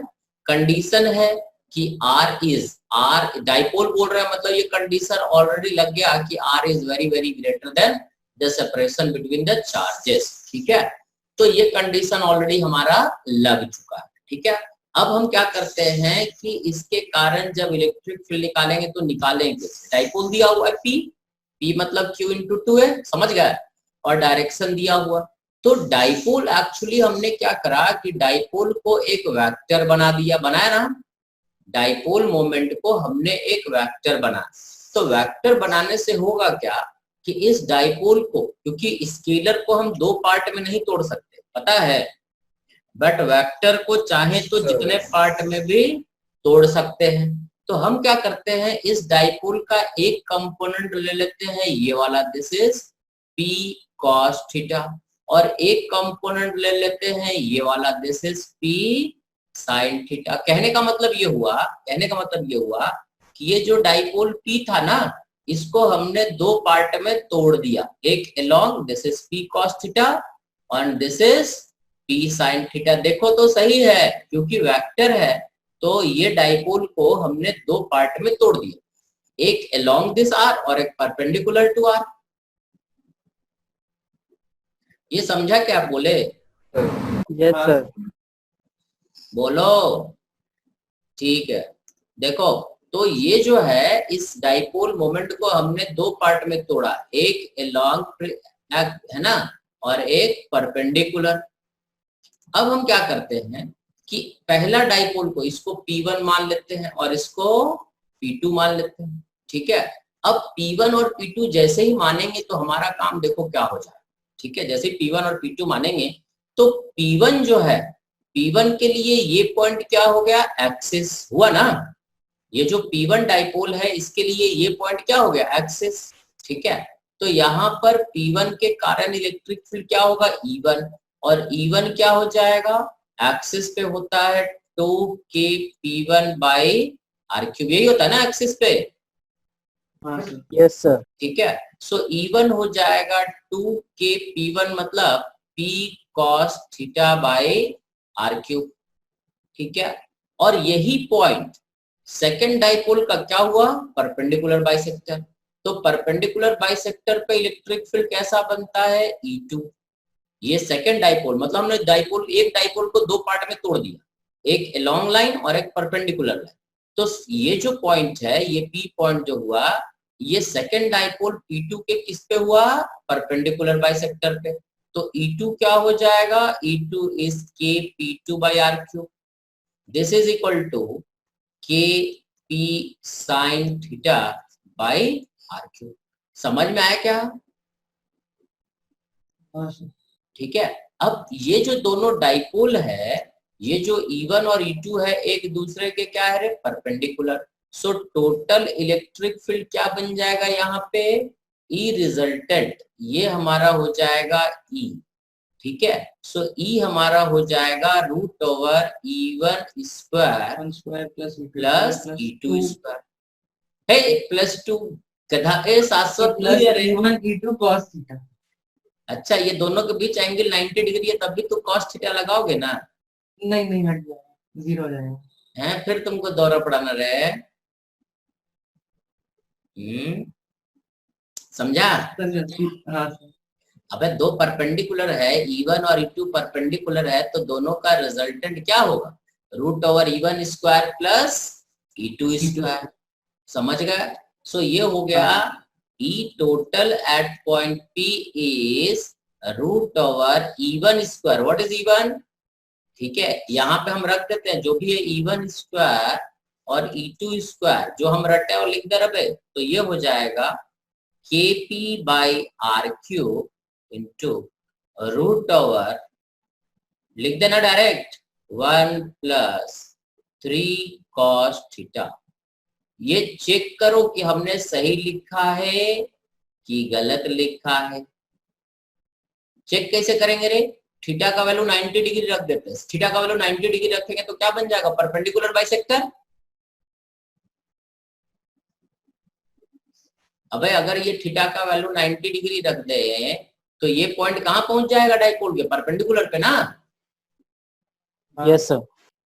कंडीशन है कि r डाइपोल बोल रहे हैं, मतलब ये कंडीशन ऑलरेडी लग गया कि r is very very greater then the separation between the charges. ठीक है, तो ये कंडीशन ऑलरेडी हमारा लग चुका है। ठीक है, अब हम क्या करते हैं कि इसके कारण जब इलेक्ट्रिक फील्ड निकालेंगे तो निकालेंगे, डाइपोल दिया हुआ है P मतलब Q इंटू 2a, समझ गए, और डायरेक्शन दिया हुआ। तो डाइपोल एक्चुअली हमने क्या करा कि डाइपोल को एक वेक्टर बना दिया, बनाया ना, डाइपोल मोमेंट को हमने एक वेक्टर बनाया। तो वेक्टर बनाने से होगा क्या कि इस डाइपोल को, क्योंकि स्केलर को हम दो पार्ट में नहीं तोड़ सकते पता है, बट वेक्टर को चाहे तो जितने पार्ट में भी तोड़ सकते हैं। तो हम क्या करते हैं, इस डाइपोल का एक कंपोनेंट ले लेते हैं ये वाला, this is p cos theta, और एक कंपोनेंट ले लेते हैं ये वाला, this is p sin theta. कहने का मतलब ये हुआ कि ये जो डाइपोल p था ना, इसको हमने दो पार्ट में तोड़ दिया, एक along this is p cos theta और this is p sin theta. देखो तो सही है, क्योंकि वेक्टर है तो ये डाइपोल को हमने दो पार्ट में तोड़ दिया, एक अलोंग दिस r और एक परपेंडिकुलर टू r। ये समझा क्या आप बोले? Yes sir. बोलो। ठीक है, देखो तो ये जो है इस डाइपोल मोमेंट को हमने दो पार्ट में तोड़ा, एक अलोंग है ना और एक परपेंडिकुलर। अब हम क्या करते हैं कि पहला डाइपोल को इसको P1 मान लेते हैं और इसको P2 मान लेते हैं, ठीक है। अब P1 और P2 जैसे ही मानेंगे तो हमारा काम देखो क्या हो जाए, ठीक है। जैसे P1 और P2 मानेंगे तो P1 जो है, P1 के लिए ये पॉइंट क्या हो गया, एक्सिस हुआ ना। ये जो P1 डाइपोल है इसके लिए ये पॉइंट क्या हो गया, एक्सिस, ठीक है। तो यहाँ पर P1 के कारण इलेक्ट्रिक फील्ड क्या होगा, E1, और E1 क्या हो जाएगा, एक्सिस पे होता है 2kP1 बाई r क्यूब, यही होता है ना एक्सिस पे। Yes sir. ठीक है, सो E1 हो जाएगा 2kP1 मतलब p cos theta by r cube, ठीक है। और यही पॉइंट सेकेंड डाइपोल का क्या हुआ, परपेंडिकुलर बाइसेक्टर। तो परपेंडिकुलर बाइसेक्टर पे इलेक्ट्रिक फील्ड कैसा बनता है, E2। ये सेकेंड डाइपोल मतलब हमने एक डाइपोल को दो पार्ट में तोड़ दिया, एक अलोंग लाइन और एक परपेंडिकुलर लाइन। तो ये जो पॉइंट है, ये P पॉइंट जो हुआ, ये सेकेंड डाइपोल P2 के किस पे हुआ, परपेंडिकुलर बाइसेक्टर पे। तो E2 क्या हो जाएगा, E2 is kP2 by r cube, this is equal to kP sin theta by r cube. समझ में आया क्या? ठीक है। अब ये जो दोनों डाइपोल है, ये जो E1 और E2 है, एक दूसरे के क्या है, perpendicular. So total electric field क्या बन जाएगा यहाँ पे, E रिजल्टेंट, ये हमारा हो जाएगा E, ठीक है। सो E हमारा हो जाएगा root over E1 square plus E2 square है, प्लस 2 गधा ए 700 cos थीटा। अच्छा, ये दोनों के बीच एंगल 90 डिग्री है, तब भी तो cos थीटा लगाओगे ना? नहीं हट जाएगा, 0 हो जाएगा। हैं, फिर तुमको दौरा पड़ाना रहे। समझा? हाँ। अबे दो परपेंडिकुलर है, E1 और E2 परपेंडिकुलर है, तो दोनों का रिजल्टेंट क्या होगा, root over E1 square plus E2 square. समझ गए? सो ये हो गया E total at point P is root over E1 square. What is E1? ठीक है, यहाँ पे हम रख देते हैं जो भी है E1 स्क्वायर और E2 स्क्वायर, जो हम रटे और लिख दे रहे, तो ये हो जाएगा KP by R cube into root over, लिख देना डायरेक्ट, 1 प्लस 3 cos थीटा। ये चेक करो कि हमने सही लिखा है कि गलत लिखा है। चेक कैसे करेंगे रे, थीटा का वैल्यू 90 डिग्री रख देते हैं, थीटा का वैल्यू 90 डिग्री रखेंगे तो क्या बन जाएगा, परपेंडिकुलर बाइसेक्टर। अबे अगर ये थीटा का वैल्यू 90 डिग्री रख दे तो ये पॉइंट कहां पहुंच जाएगा डाइपोल के, परपेंडिकुलर पे ना। Yes sir.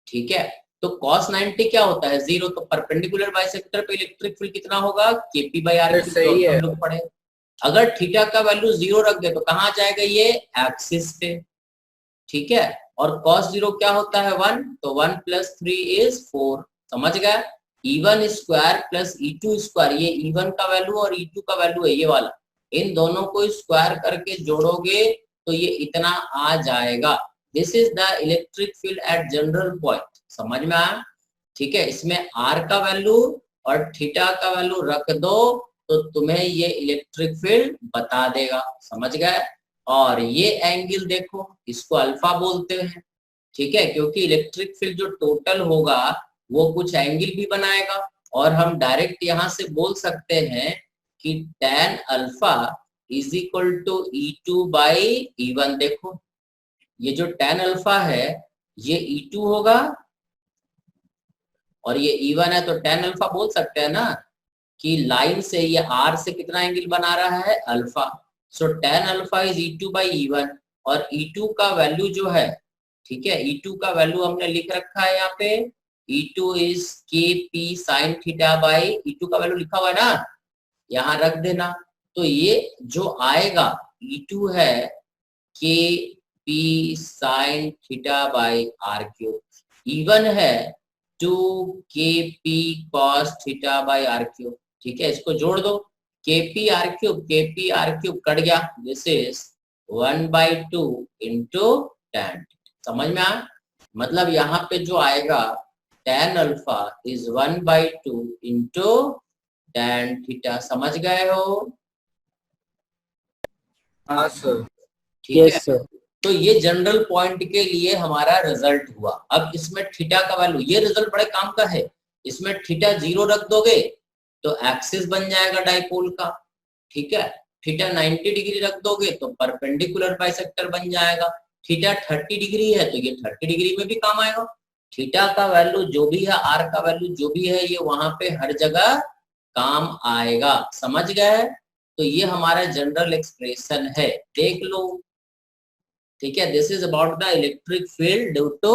ठीक है, तो cos 90 क्या होता है, 0। तो परपेंडिकुलर बाइसेक्टर पे इलेक्ट्रिक फील्ड कितना होगा, KP बाई R। सही है। पढ़े, अगर थीटा का वैल्यू 0 रख दे तो कहां जाएगा, ये एक्सिस पे, ठीक है। और cos 0 क्या होता है, 1, तो 1 प्लस 3 इज 4। समझ गया? E1 square plus E2 square, ये E1 का वैल्यू और E2 का वैल्यू है ये वाला, इन दोनों को स्क्वायर करके जोड़ोगे तो ये इतना आ जाएगा। This is the electric field eight general point. समझ में आया? ठीक है, इसमें R का वैल्यू और थीटा का वैल्यू रख दो तो तुम्हें ये इलेक्ट्रिक फील्ड बता देगा, समझ गए। और ये एंगल देखो, इसको अल्फा बोलते हैं, ठीक है, क्योंकि इलेक्ट्रिक फील्ड जो टोटल होगा वो कुछ एंगल भी बनाएगा। और हम डायरेक्ट यहाँ से बोल सकते हैं कि tan alpha is equal to E2 by E1। देखो ये जो tan अल्फा है ये E2 होगा और ये E1 है, तो tan अल्फा बोल सकते हैं ना कि लाइन से ये R से कितना एंगल बना रहा है, alpha. So tan alpha is E2 by E1। और E2 का वैल्यू जो है, ठीक है, E2 का वैल्यू हमने लिख रखा है यहाँ पे, E2 is KP sin theta by, E2 का वैल्यू लिखा हुआ है ना, यहाँ रख देना। तो ये जो आएगा E2 है KP sin theta by R3, E1 है 2KP cos theta by R3, ठीक है, इसको जोड़ दो, KP R3 कट गया, दिस इज 1/2 इंटू tan। समझ में आया? मतलब यहाँ पे जो आएगा tan alpha is 1/2 into tan theta. समझ गए हो? हाँ सर। ठीक यस है, सर। तो ये जनरल पॉइंट के लिए हमारा रिजल्ट हुआ। अब इसमें थीटा का वैल्यू, ये रिजल्ट बड़े काम का है, इसमें थीटा 0 रख दोगे तो एक्सिस बन जाएगा डाइपोल का, ठीक है। थीटा 90 डिग्री रख दोगे तो परपेंडिकुलर बाइसेक्टर बन जाएगा। थीटा 30 डिग्री है तो ये 30 डिग्री में भी काम आएगा। थीटा का वैल्यू जो भी है, आर का वैल्यू जो भी है, ये वहां पे हर जगह काम आएगा। समझ गए? तो ये हमारा जनरल एक्सप्रेशन है, देख लो, ठीक है। This is about the electric field due to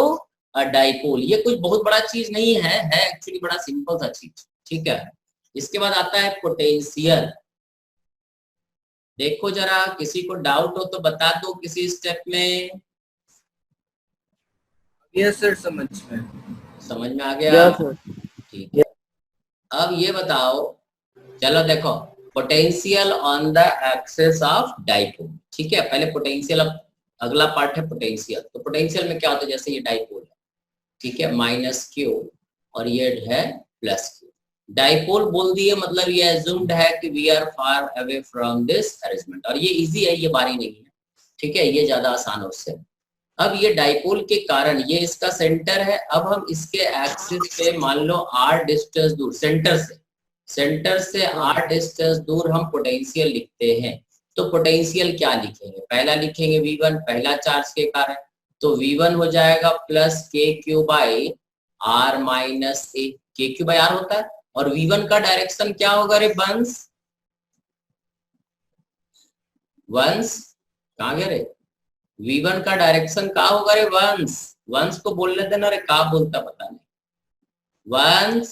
a dipole. ये कुछ बहुत बड़ा चीज नहीं है एक्चुअली बड़ा सिंपल सा चीज, ठीक है। इसके बाद आता है पोटेंशियल। देखो जरा, किसी को डाउट हो तो बता दो किसी स्टेप में। यस सर, समझ में आ गया? Yes sir. ठीक है, अब ये बताओ, चलो देखो, potential on the axis of dipole, ठीक है। पहले पोटेंशियल, अब अगला पार्ट है पोटेंशियल। तो पोटेंशियल में क्या होता है, जैसे ये डाइपोल है, ठीक है, -q और ये है +q। डाइपोल बोल दिए, मतलब ये एज्यूम्ड है कि we are far away from this arrangement, और ये इजी है, ये बारी नहीं है, ठीक है, ये ज्यादा आसान है उससे। अब ये डाइपोल के कारण ये इसका सेंटर है। अब हम इसके एक्सिस पे मान लो r डिस्टेंस दूर, सेंटर से r डिस्टेंस दूर हम पोटेंशियल लिखते हैं। तो पोटेंशियल क्या लिखेंगे, पहला लिखेंगे V1, पहला चार्ज के कारण, तो V1 हो जाएगा plus KQ by R minus A, KQ by R होता है। और V1 का डायरेक्शन क्या होगा रे वंश, कहाँ गया रे, V1 का डायरेक्शन क्या होगा रे वंश को बोलने देना रे, क्या बोलता पता नहीं, वंश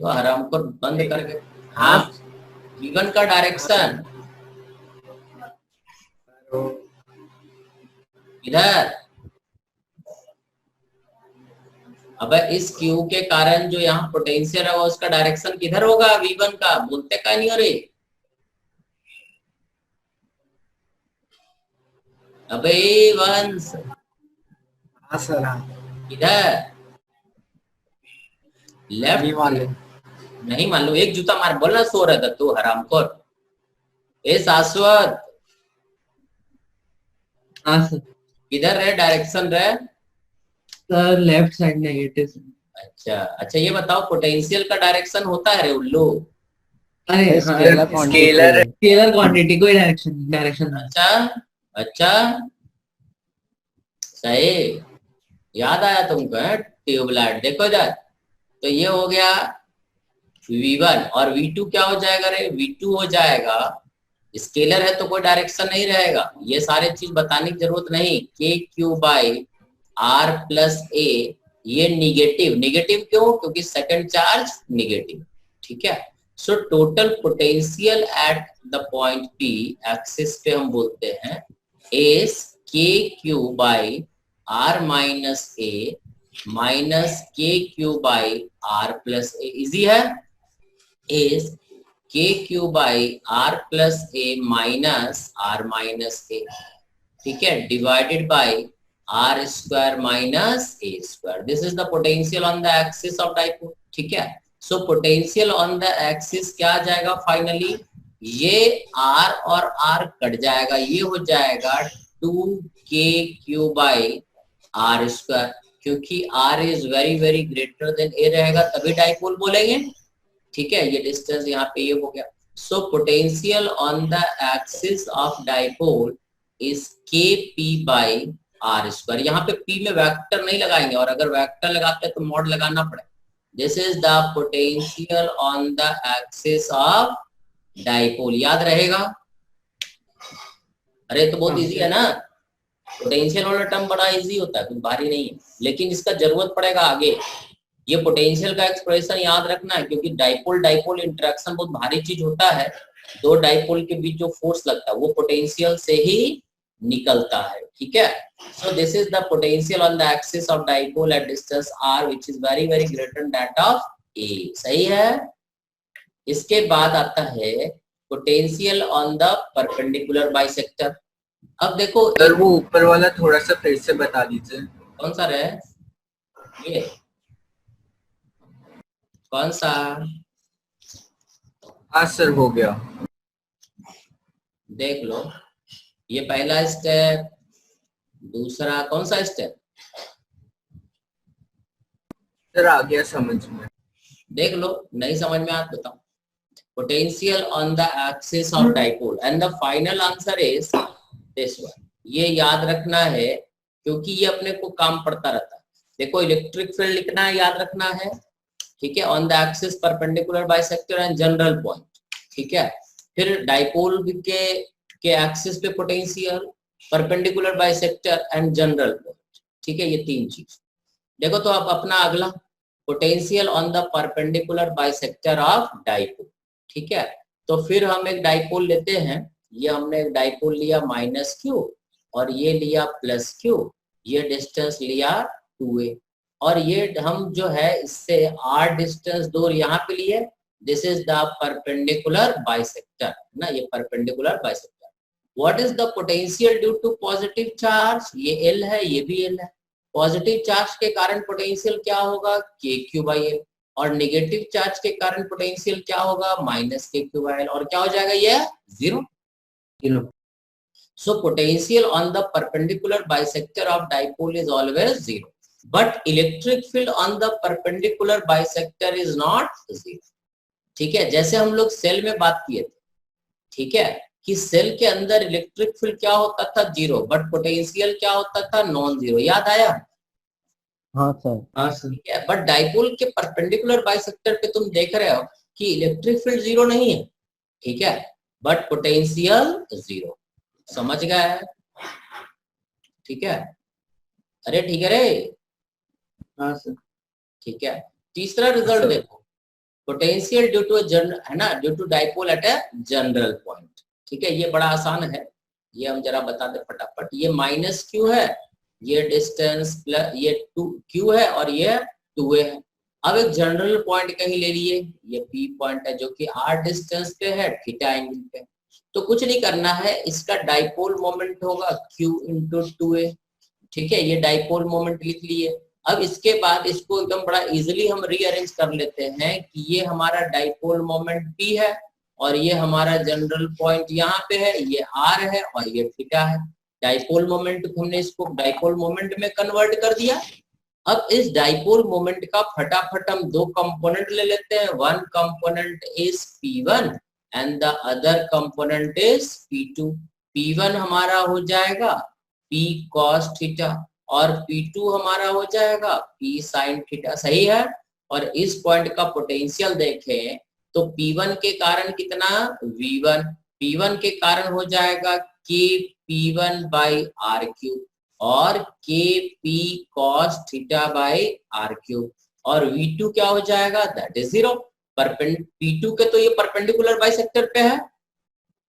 हराम को बंद करके। हाँ, V1 का डायरेक्शन इधर। अब इस Q के कारण जो यहाँ पोटेंशियल है वो उसका डायरेक्शन किधर होगा, V1 का, बोलते का नहीं हो रे। अबे वंश, हाँ सर। हाँ, इधर लेफ्ट, नहीं मान लो, एक जूता मार, बोलना सो रहा था तू हरामखोर। ए शाश्वत, हाँ सर। किधर है डायरेक्शन रे? Sir left side negative. अच्छा, ये बताओ पोटेंशियल का डायरेक्शन होता है रे उल्लू? अरे स्केलर क्वांटिटी कोई डायरेक्शन। अच्छा, सही, याद आया तुमको है, ट्यूबलाइट। देखो इधर, तो ये हो गया V1 और V2 क्या हो जाएगा रे, V2 हो जाएगा, स्केलर है तो कोई डायरेक्शन नहीं रहेगा, ये सारे चीज बताने की जरूरत नहीं। KQ by R plus A, ये निगेटिव क्यों, क्योंकि सेकंड चार्ज निगेटिव, ठीक है। So total potential at the point P axis पे हम बोलते हैं इज KQ by R minus A minus KQ by R plus A, easy है, is KQ by R plus A minus R minus A, ठीक है, divided by R square minus A square. This is the potential on the axis of dipole, ठीक है। So potential on the axis क्या आ जाएगा finally, ये r और r cut जाएगा, ये हो जाएगा 2kq बाई r स्क्वायर, क्योंकि r is very very greater then a रहेगा तभी डाइपोल बोलेंगे। ठीक है, ये डिस्टेंस यहाँ पे ये हो गया। So potential on the axis of dipole is kp by r square. यहाँ पे p में वेक्टर नहीं लगाएंगे, और अगर वेक्टर लगाते हैं तो मॉड लगाना पड़ेगा। This is the potential on the axis of dipole, याद रहेगा। अरे तो बहुत इजी है ना, पोटेंशियल वाला टर्म बड़ा इजी होता है, कुछ भारी नहीं है, लेकिन इसका जरूरत पड़ेगा आगे। ये पोटेंशियल का एक्सप्रेशन याद रखना है, क्योंकि डाइपोल डाइपोल इंटरेक्शन बहुत भारी चीज होता है। दो डाइपोल के बीच जो फोर्स लगता है वो पोटेंशियल से ही निकलता है। ठीक है, so this is the potential on the axis of dipole at distance r which is very very greater then that of a। सही है। इसके बाद आता है potential on the perpendicular bisector. अब देखो सर वो ऊपर वाला थोड़ा सा फिर से बता दीजिए। कौन सा रहे, ये कौन सा? हाँ सर हो गया। देख लो, ये पहला स्टेप, दूसरा कौन सा स्टेप? सर आ गया समझ में। देख लो, नहीं समझ में आता बताओ। Potential on the axis of dipole and the final answer is this one. ये याद रखना है क्योंकि ये अपने को काम पड़ता रहता है। देखो इलेक्ट्रिक फील्ड लिखना है, याद रखना है। ठीक है, on the axis perpendicular bisector and general point. ठीक है, फिर डाइपोल के एक्सिस पे potential, perpendicular bisector and general point. ठीक है, ये तीन चीज। देखो तो अब अपना अगला potential on the perpendicular bisector of dipole. ठीक है, तो फिर हम एक डाइपोल लेते हैं। ये हमने एक डाइपोल लिया -q और ये लिया +q, ये डिस्टेंस लिया 2a, और ये हम जो है इससे r डिस्टेंस दूर यहाँ पे लिए। This is the perpendicular bisector ना, ये perpendicular bisector. What is the potential due to positive charge? ये L है, ये भी L है। पॉजिटिव चार्ज के कारण पोटेंशियल क्या होगा, kq/L, और नेगेटिव चार्ज के कारण पोटेंशियल क्या होगा, -kq/L, और क्या हो जाएगा ये 0। So potential on the perpendicular bisector of dipole is always 0, but electric field on the perpendicular bisector is not 0। ठीक है, जैसे हम लोग सेल में बात किए थे, ठीक है, कि सेल के अंदर इलेक्ट्रिक फील्ड क्या होता था 0, बट पोटेंशियल क्या होता था नॉन 0। याद आया? हाँ सर। हाँ सर। ठीक है, बट डाइपोल के परपेंडिकुलर बाइसेक्टर पे तुम देख रहे हो कि इलेक्ट्रिक फील्ड 0 नहीं है। ठीक है, बट पोटेंशियल 0। समझ गए? ठीक है, अरे ठीक है रे। हाँ सर। ठीक है, तीसरा रिजल्ट देखो, पोटेंशियल ड्यू टू है ना, due to dipole at a general point. ठीक है, ये बड़ा आसान है, ये हम जरा बता दे फटाफट। ये -q है, ये डिस्टेंस प्लस ये 2q है, और ये 2a है। अब एक जनरल पॉइंट कहीं ले लिए, ये p पॉइंट है जो कि r डिस्टेंस पे है, थीटा एंगल पे। तो कुछ नहीं करना है, इसका डाइपोल मोमेंट होगा q × 2a। ठीक है, ये डाइपोल मोमेंट लिख लिए। अब इसके बाद इसको एकदम बड़ा इजीली हम रीअरेंज कर लेते हैं कि ये हमारा डाइपोल मोमेंट p है, और ये हमारा जनरल पॉइंट यहाँ पे है, ये r है, और ये थीटा है। डाइपोल मोमेंट हमने इसको डाइपोल मोमेंट में कन्वर्ट कर दिया। अब इस डाइपोल मोमेंट का फटाफट हम दो कंपोनेंट ले लेते हैं। One component is p1 and the other component is p2। p1 हमारा हो जाएगा p cos थीटा, और p2 हमारा हो जाएगा p sin थीटा। सही है, और इस पॉइंट का पोटेंशियल देखें तो P1 के कारण कितना, V1, P1 के कारण हो जाएगा KP1/R3 और KP cos θ/R3, और V2 क्या हो जाएगा, दैट इज 0। P2 के तो ये परपेंडिकुलर बाइसेक्टर पे है।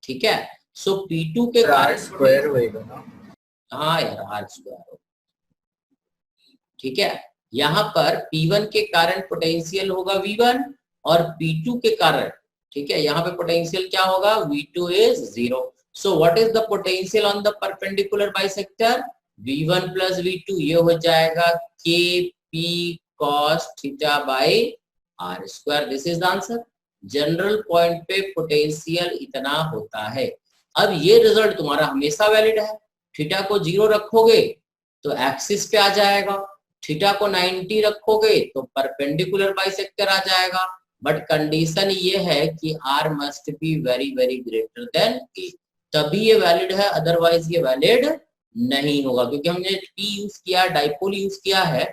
ठीक है, सो P2 के कारण स्क्वायर होएगा ना। हाँ यार, R स्क्वायर। ठीक है, यहाँ पर P1 के कारण पोटेंशियल होगा V1, और P2 के कारण, ठीक है, यहाँ पे पोटेंशियल क्या होगा, V2 is 0। So what is the potential on the perpendicular bisector, V1 + V2, ये हो जाएगा KP cos θ/R2। R square. This is the answer. General point पे पोटेंशियल इतना होता है। अब ये रिजल्ट तुम्हारा हमेशा वैलिड है। थीटा को 0 रखोगे तो एक्सिस पे आ जाएगा, थीटा को 90 रखोगे तो परपेंडिकुलर बाइसेक्टर आ जाएगा। बट कंडीशन ये है कि R must be very very greater than A, तभी ये वैलिड है, अदरवाइज ये वैलिड नहीं होगा। क्योंकि हमने टी यूज किया, डाइपोल यूज किया है,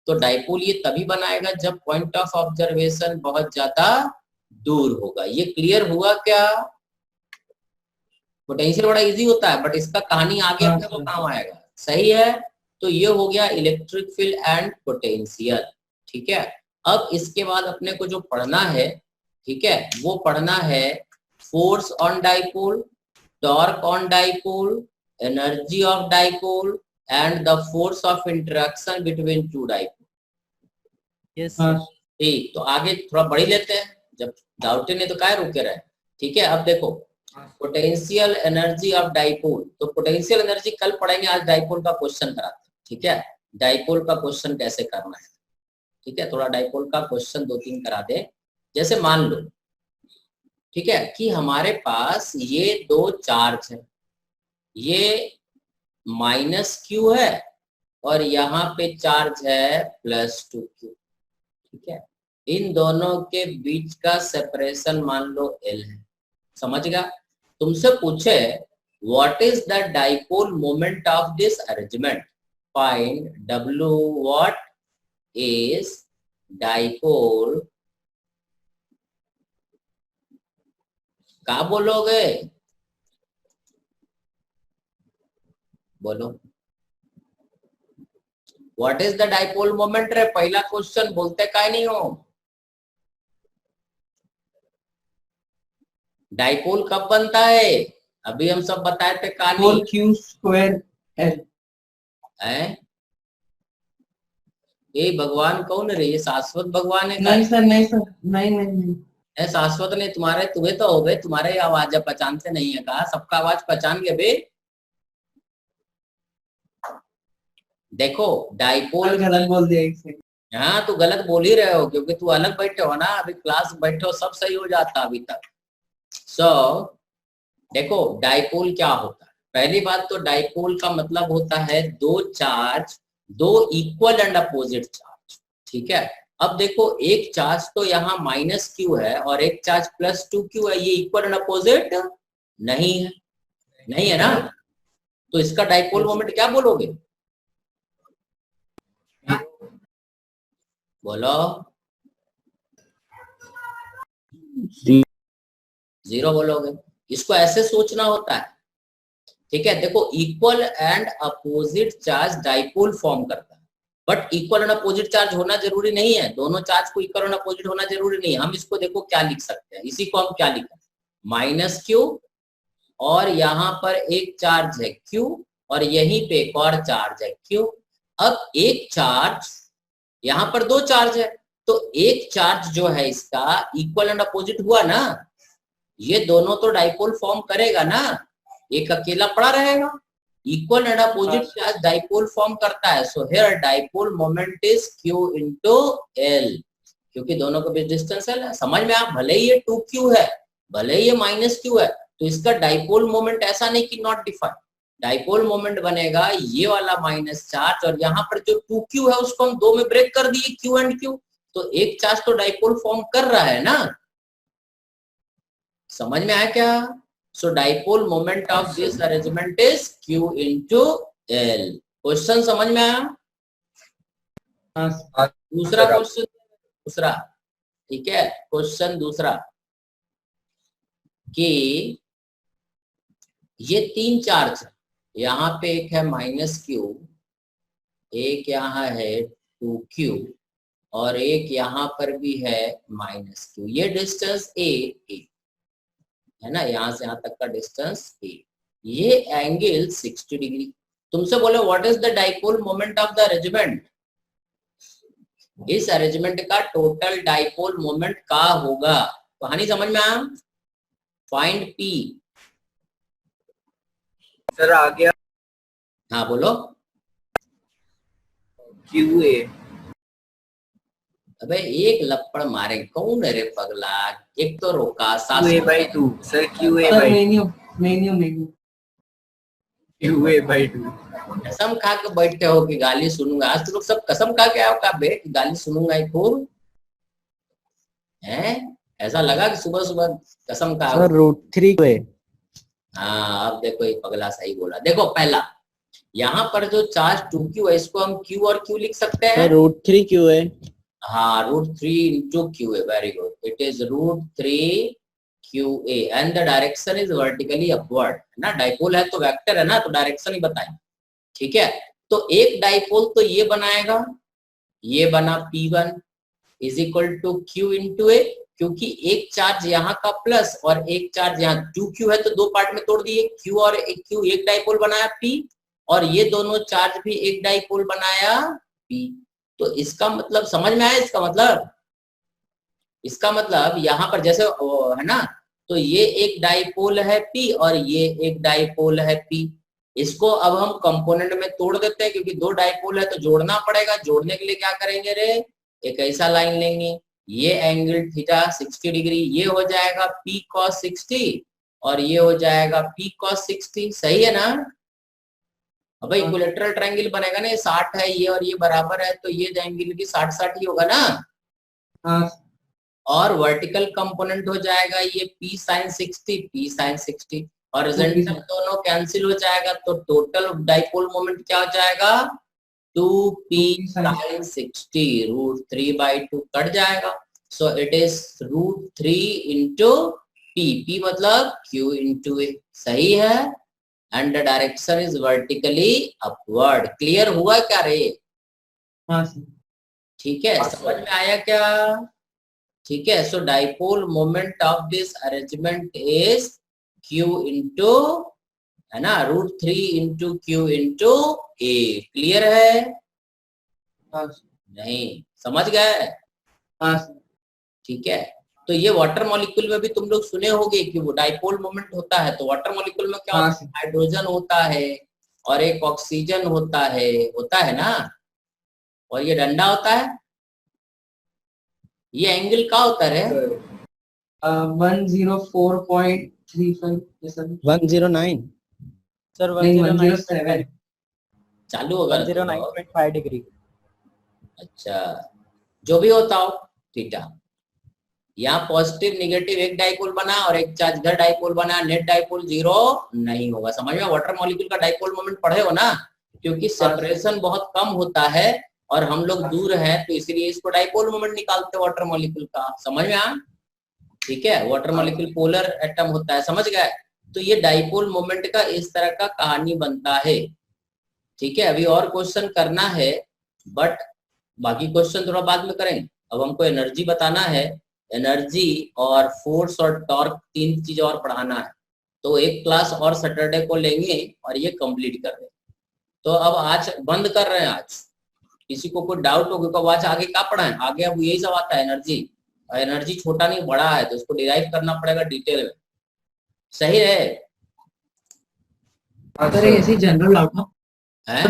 तो डाइपोल ये तभी बनाएगा जब पॉइंट ऑफ ऑब्जर्वेशन बहुत ज्यादा दूर होगा। ये क्लियर हुआ क्या? पोटेंशियल बड़ा इजी होता है, बट इसका कहानी आगे अपने को काम आएगा। सही है। तो ये हो गया इलेक्ट्रिक फील्ड एंड पोटेंशियल। ठीक है, अब इसके बाद अपने को जो पढ़ना है, ठीक है, वो पढ़ना है force on dipole, torque on dipole, energy of dipole and the force of interaction between two dipole. Yes ठीक, तो आगे थोड़ा बढ़ी लेते हैं, जब डाउटे नहीं तो क्या रुके रहे। ठीक है, अब देखो पोटेंशियल एनर्जी ऑफ डाइपोल। तो पोटेंशियल एनर्जी कल पढ़ेंगे, आज डाइपोल का क्वेश्चन कराते हैं। ठीक है, डाइपोल का क्वेश्चन कैसे करना है। ठीक है, थोड़ा डाइपोल का क्वेश्चन 2-3 करा दे। जैसे मान लो, ठीक है, कि हमारे पास ये 2 चार्ज है, ये माइनस क्यू है और यहाँ पे चार्ज है +2 क्यू। ठीक है, इन दोनों के बीच का सेपरेशन मान लो L है। समझ गया? तुमसे पूछे what is the dipole moment of this arrangement, find W what is dipole, क्या बोलोगे? बोलो what is the dipole moment रे, पहला क्वेश्चन बोलते काय नहीं हो। डाइपोल कब बनता है? अभी हम सब बताए थे कहानी। 4q² L। है ये भगवान कौन रे? ये शाश्वत भगवान है? नहीं सर, नहीं सर, नहीं नहीं नहीं। है शाश्वत नहीं, तुम्हारे तुम्हें तो हो गए, तुम्हारे आवाज अब पहचानते नहीं है, कहा सबका आवाज पहचान गए बे। देखो डाइपोल गलत बोल दिया एक सेकंड। हाँ, तू गलत बोल ही रहे हो, क्योंकि तू अलग बैठे हो ना, अभी क्लास बैठे हो, सब सही हो जाता अभी तक। देखो डाइपोल क्या होता है। पहली बात तो डाइपोल का मतलब होता है 2 charge, 2 equal and opposite charge. ठीक है, अब देखो एक चार्ज तो यहाँ -q है और एक चार्ज +2q है, ये इक्वल एंड अपोजिट नहीं है, नहीं है ना? तो इसका डाइपोल मोमेंट क्या बोलोगे? बोलो 0 बोलोगे। इसको ऐसे सोचना होता है। ठीक है, देखो equal and opposite charge dipole form करता है, but equal and opposite charge होना जरूरी नहीं है। दोनों चार्ज को इक्वल एंड अपोजिट होना जरूरी नहीं है। हम इसको देखो क्या लिख सकते हैं, इसी को हम क्या लिखा, -q और यहाँ पर एक चार्ज है q और यहीं पे एक और चार्ज है q। अब एक चार्ज, यहाँ पर 2 चार्ज है, तो एक चार्ज जो है इसका इक्वल एंड अपोजिट हुआ ना, ये दोनों तो डाइपोल फॉर्म करेगा ना, एक अकेला पड़ा रहेगा। Equal and opposite charge dipole form करता है। So here dipole moment is q into L, क्योंकि दोनों के बीच डिस्टेंस L है। समझ में आप, भले ही ये 2q है, भले ही ये -q है, तो इसका डाइपोल मोमेंट ऐसा नहीं कि नॉट डिफाइंड। डाइपोल मोमेंट बनेगा ये वाला माइनस चार्ज, और यहाँ पर जो 2q है उसको हम 2 में ब्रेक कर दिए, q एंड q, तो एक चार्ज तो डाइपोल फॉर्म कर रहा है ना। समझ में आया क्या? So dipole moment of this arrangement is q into L। Question समझ में आया? दूसरा क्वेश्चन, दूसरा, ठीक है, क्वेश्चन दूसरा कि ये 3 चार्ज, यहाँ पे एक है -q, एक यहाँ है 2q और एक यहाँ पर भी है -q। ये डिस्टेंस a है ना, यहाँ से यहाँ तक का डिस्टेंस a। ये एंगल 60 डिग्री। तुमसे बोले what is the dipole moment of the arrangement, इस अरेंजमेंट का टोटल डाइपोल मोमेंट का होगा। कहानी समझ में आया? Find P। सर आ गया। हाँ बोलो। QA अबे एक लपड़ मारे कौन है रे पगला, एक तो रोका QA/2 sir, QA/2 sir menu QA/2 कसम खा के बैठे हो कि गाली सुनूंगा। आज तुम लोग सब कसम खा के आओ का बैठ गाली सुनूंगा एक खूब है। ऐसा लगा कि सुबह सुबह कसम खा। Sir √3 QA। हाँ अब देखो ये पगला सही बोला। देखो पहला यहाँ पर जो चार्ज 2q है इसको हम q और q लिख सकते हैं। Sir √3 QA। हाँ √3 into QA, very good, it is √3 QA and the direction is vertically upward, है ना, डाइपोल है तो वेक्टर है ना, तो डायरेक्शन ही बताएं। ठीक है, तो एक डाइपोल तो ये बनाएगा, ये बना P1 is equal to Q into A, क्योंकि एक चार्ज यहाँ का प्लस और एक चार्ज यहाँ 2Q है तो दो पार्ट में तोड़ दिए, Q और Q एक डाइपोल बनाया P, और ये दोनों चार्ज भी एक डाइपोल बनाया P। तो इसका मतलब समझ में आया? इसका मतलब यहाँ पर जैसे है ना, तो ये एक डाइपोल है P और ये एक डाइपोल है P। इसको अब हम कंपोनेंट में तोड़ देते हैं, क्योंकि दो डाइपोल है तो जोड़ना पड़ेगा। जोड़ने के लिए क्या करेंगे रे, एक ऐसा लाइन लेंगे, ये एंगल थीटा 60 डिग्री, ये हो जाएगा P cos 60 और ये हो जाएगा P cos 60। सही है ना? अब भाई इक्विलेटरल ट्रायंगल बनेगा ना, ये 60 है ये और ये बराबर है, तो ये एंगल भी 60-60 ही होगा ना। हाँ और वर्टिकल कंपोनेंट हो जाएगा ये P sin 60 और रिजल्टेंट दोनों कैंसिल हो जाएगा, तो टोटल डाइपोल मोमेंट क्या हो जाएगा 2P sin 60 √3/2 कट जाएगा। So it is √3 into P, P मतलब Q into A। सही है, and the direction is vertically upward. Clear हुआ क्या रे? हाँ ठीक है, समझ में आया क्या? ठीक है, so dipole moment of this arrangement is Q into, है ना, √3 into Q into A। Clear है? नहीं समझ गए? ठीक है, तो ये वाटर मॉलिक्यूल में भी तुम लोग सुने होंगे कि वो डाइपोल मोमेंट होता है। तो वाटर मॉलिक्यूल में क्या होता है, हाइड्रोजन होता है और एक ऑक्सीजन होता है ना, और ये डंडा होता है। ये एंगल क्या होता है? 104.35 109 सर, 107 चालू होगा 109.5 डिग्री। अच्छा, जो भी होता हो थीटा। यहाँ पॉजिटिव निगेटिव एक डाइपोल बना और एक चार्ज इधर डाइपोल बना, नेट डाइपोल 0 नहीं होगा। समझ में? वाटर मॉलिक्यूल का डाइपोल मोमेंट पढ़े हो ना, क्योंकि सेपरेशन बहुत कम होता है और हम लोग दूर हैं, तो इसलिए इसको डाइपोल मोमेंट निकालते हैं वाटर मॉलिक्यूल का। समझ में आया? ठीक है, वाटर मॉलिक्यूल पोलर एटम होता है, समझ गए? तो ये डाइपोल मोमेंट का इस तरह का कहानी बनता है। ठीक है, अभी और क्वेश्चन करना है, बट बाकी क्वेश्चन थोड़ा बाद में करेंगे। अब हमको एनर्जी बताना है, एनर्जी और फोर्स और टॉर्क, तीन चीज और पढ़ाना है। तो एक क्लास और सैटरडे को लेंगे और ये कंप्लीट कर देंगे। तो अब आज बंद कर रहे हैं। आज किसी को कोई डाउट हो, क्योंकि आज आगे क्या पढ़ा है, आगे अब यही सब आता है एनर्जी, और एनर्जी छोटा नहीं बड़ा है, तो इसको डिराइव करना पड़ेगा डिटेल में। सही है? अगर ऐसी जनरल डाउट हो,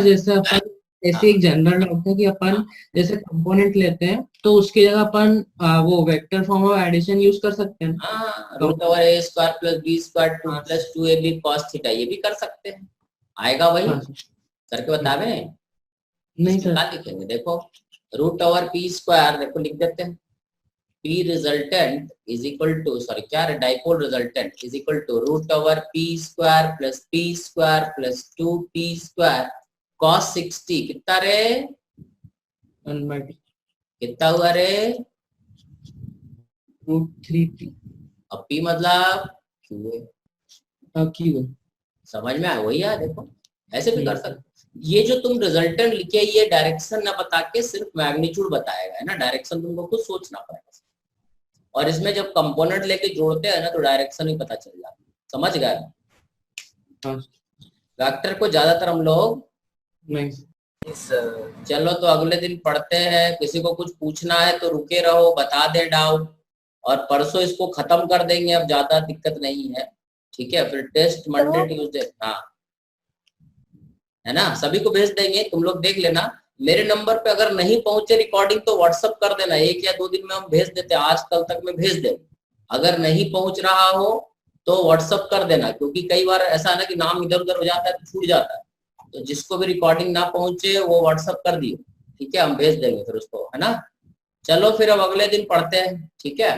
जैसे अपन ऐसे एक जनरल डाउट है कि अपन जैसे कंपोनेंट लेते हैं तो उसकी जगह अपन वो vector form of addition use कर सकते हैं। हाँ, √a² + b² 2 + 2ab cos theta, ये भी कर सकते हैं। आएगा वही करके बतावे? नहीं सर, क्या लिखेंगे देखो, √p², देखो लिख देते हैं, P resultant is equal to, sorry क्या है, dipole resultant is equal to √p² + p² + 2p² cos 60 कितना रे? 1/2 कितना हुआ रे? √3p। अब P मतलब Q है। Q। समझ में आया? वही है, देखो ऐसे भी कर सकते। ये जो तुम रिजल्टेंट लिखे, ये डायरेक्शन ना बता के सिर्फ मैग्नीट्यूड बताएगा, है ना, डायरेक्शन तुमको खुद सोचना पड़ेगा। और इसमें जब कंपोनेंट लेके जोड़ते हैं ना, तो डायरेक्शन ही पता चल जाता है। समझ गए? वेक्टर को ज्यादातर हम लोग नहीं। चलो तो अगले दिन पढ़ते हैं। किसी को कुछ पूछना है तो रुके रहो, बता दे डाउट, और परसों इसको खत्म कर देंगे, अब ज्यादा दिक्कत नहीं है। ठीक है, फिर टेस्ट मंडे ट्यूसडे, हाँ है ना, सभी को भेज देंगे, तुम लोग देख लेना। मेरे नंबर पे अगर नहीं पहुंचे रिकॉर्डिंग तो व्हाट्सअप कर देना, 1 या 2 दिन में हम भेज देते हैं, आज कल तक में भेज देंगे। अगर नहीं पहुंच रहा हो तो व्हाट्सअप कर देना, क्योंकि कई बार ऐसा है ना कि नाम इधर उधर हो जाता है तो छूट जाता है। तो जिसको भी रिकॉर्डिंग ना पहुंचे वो व्हाट्सअप कर दियो, ठीक है, हम भेज देंगे फिर उसको, है ना। चलो फिर अब अगले दिन पढ़ते हैं, ठीक है।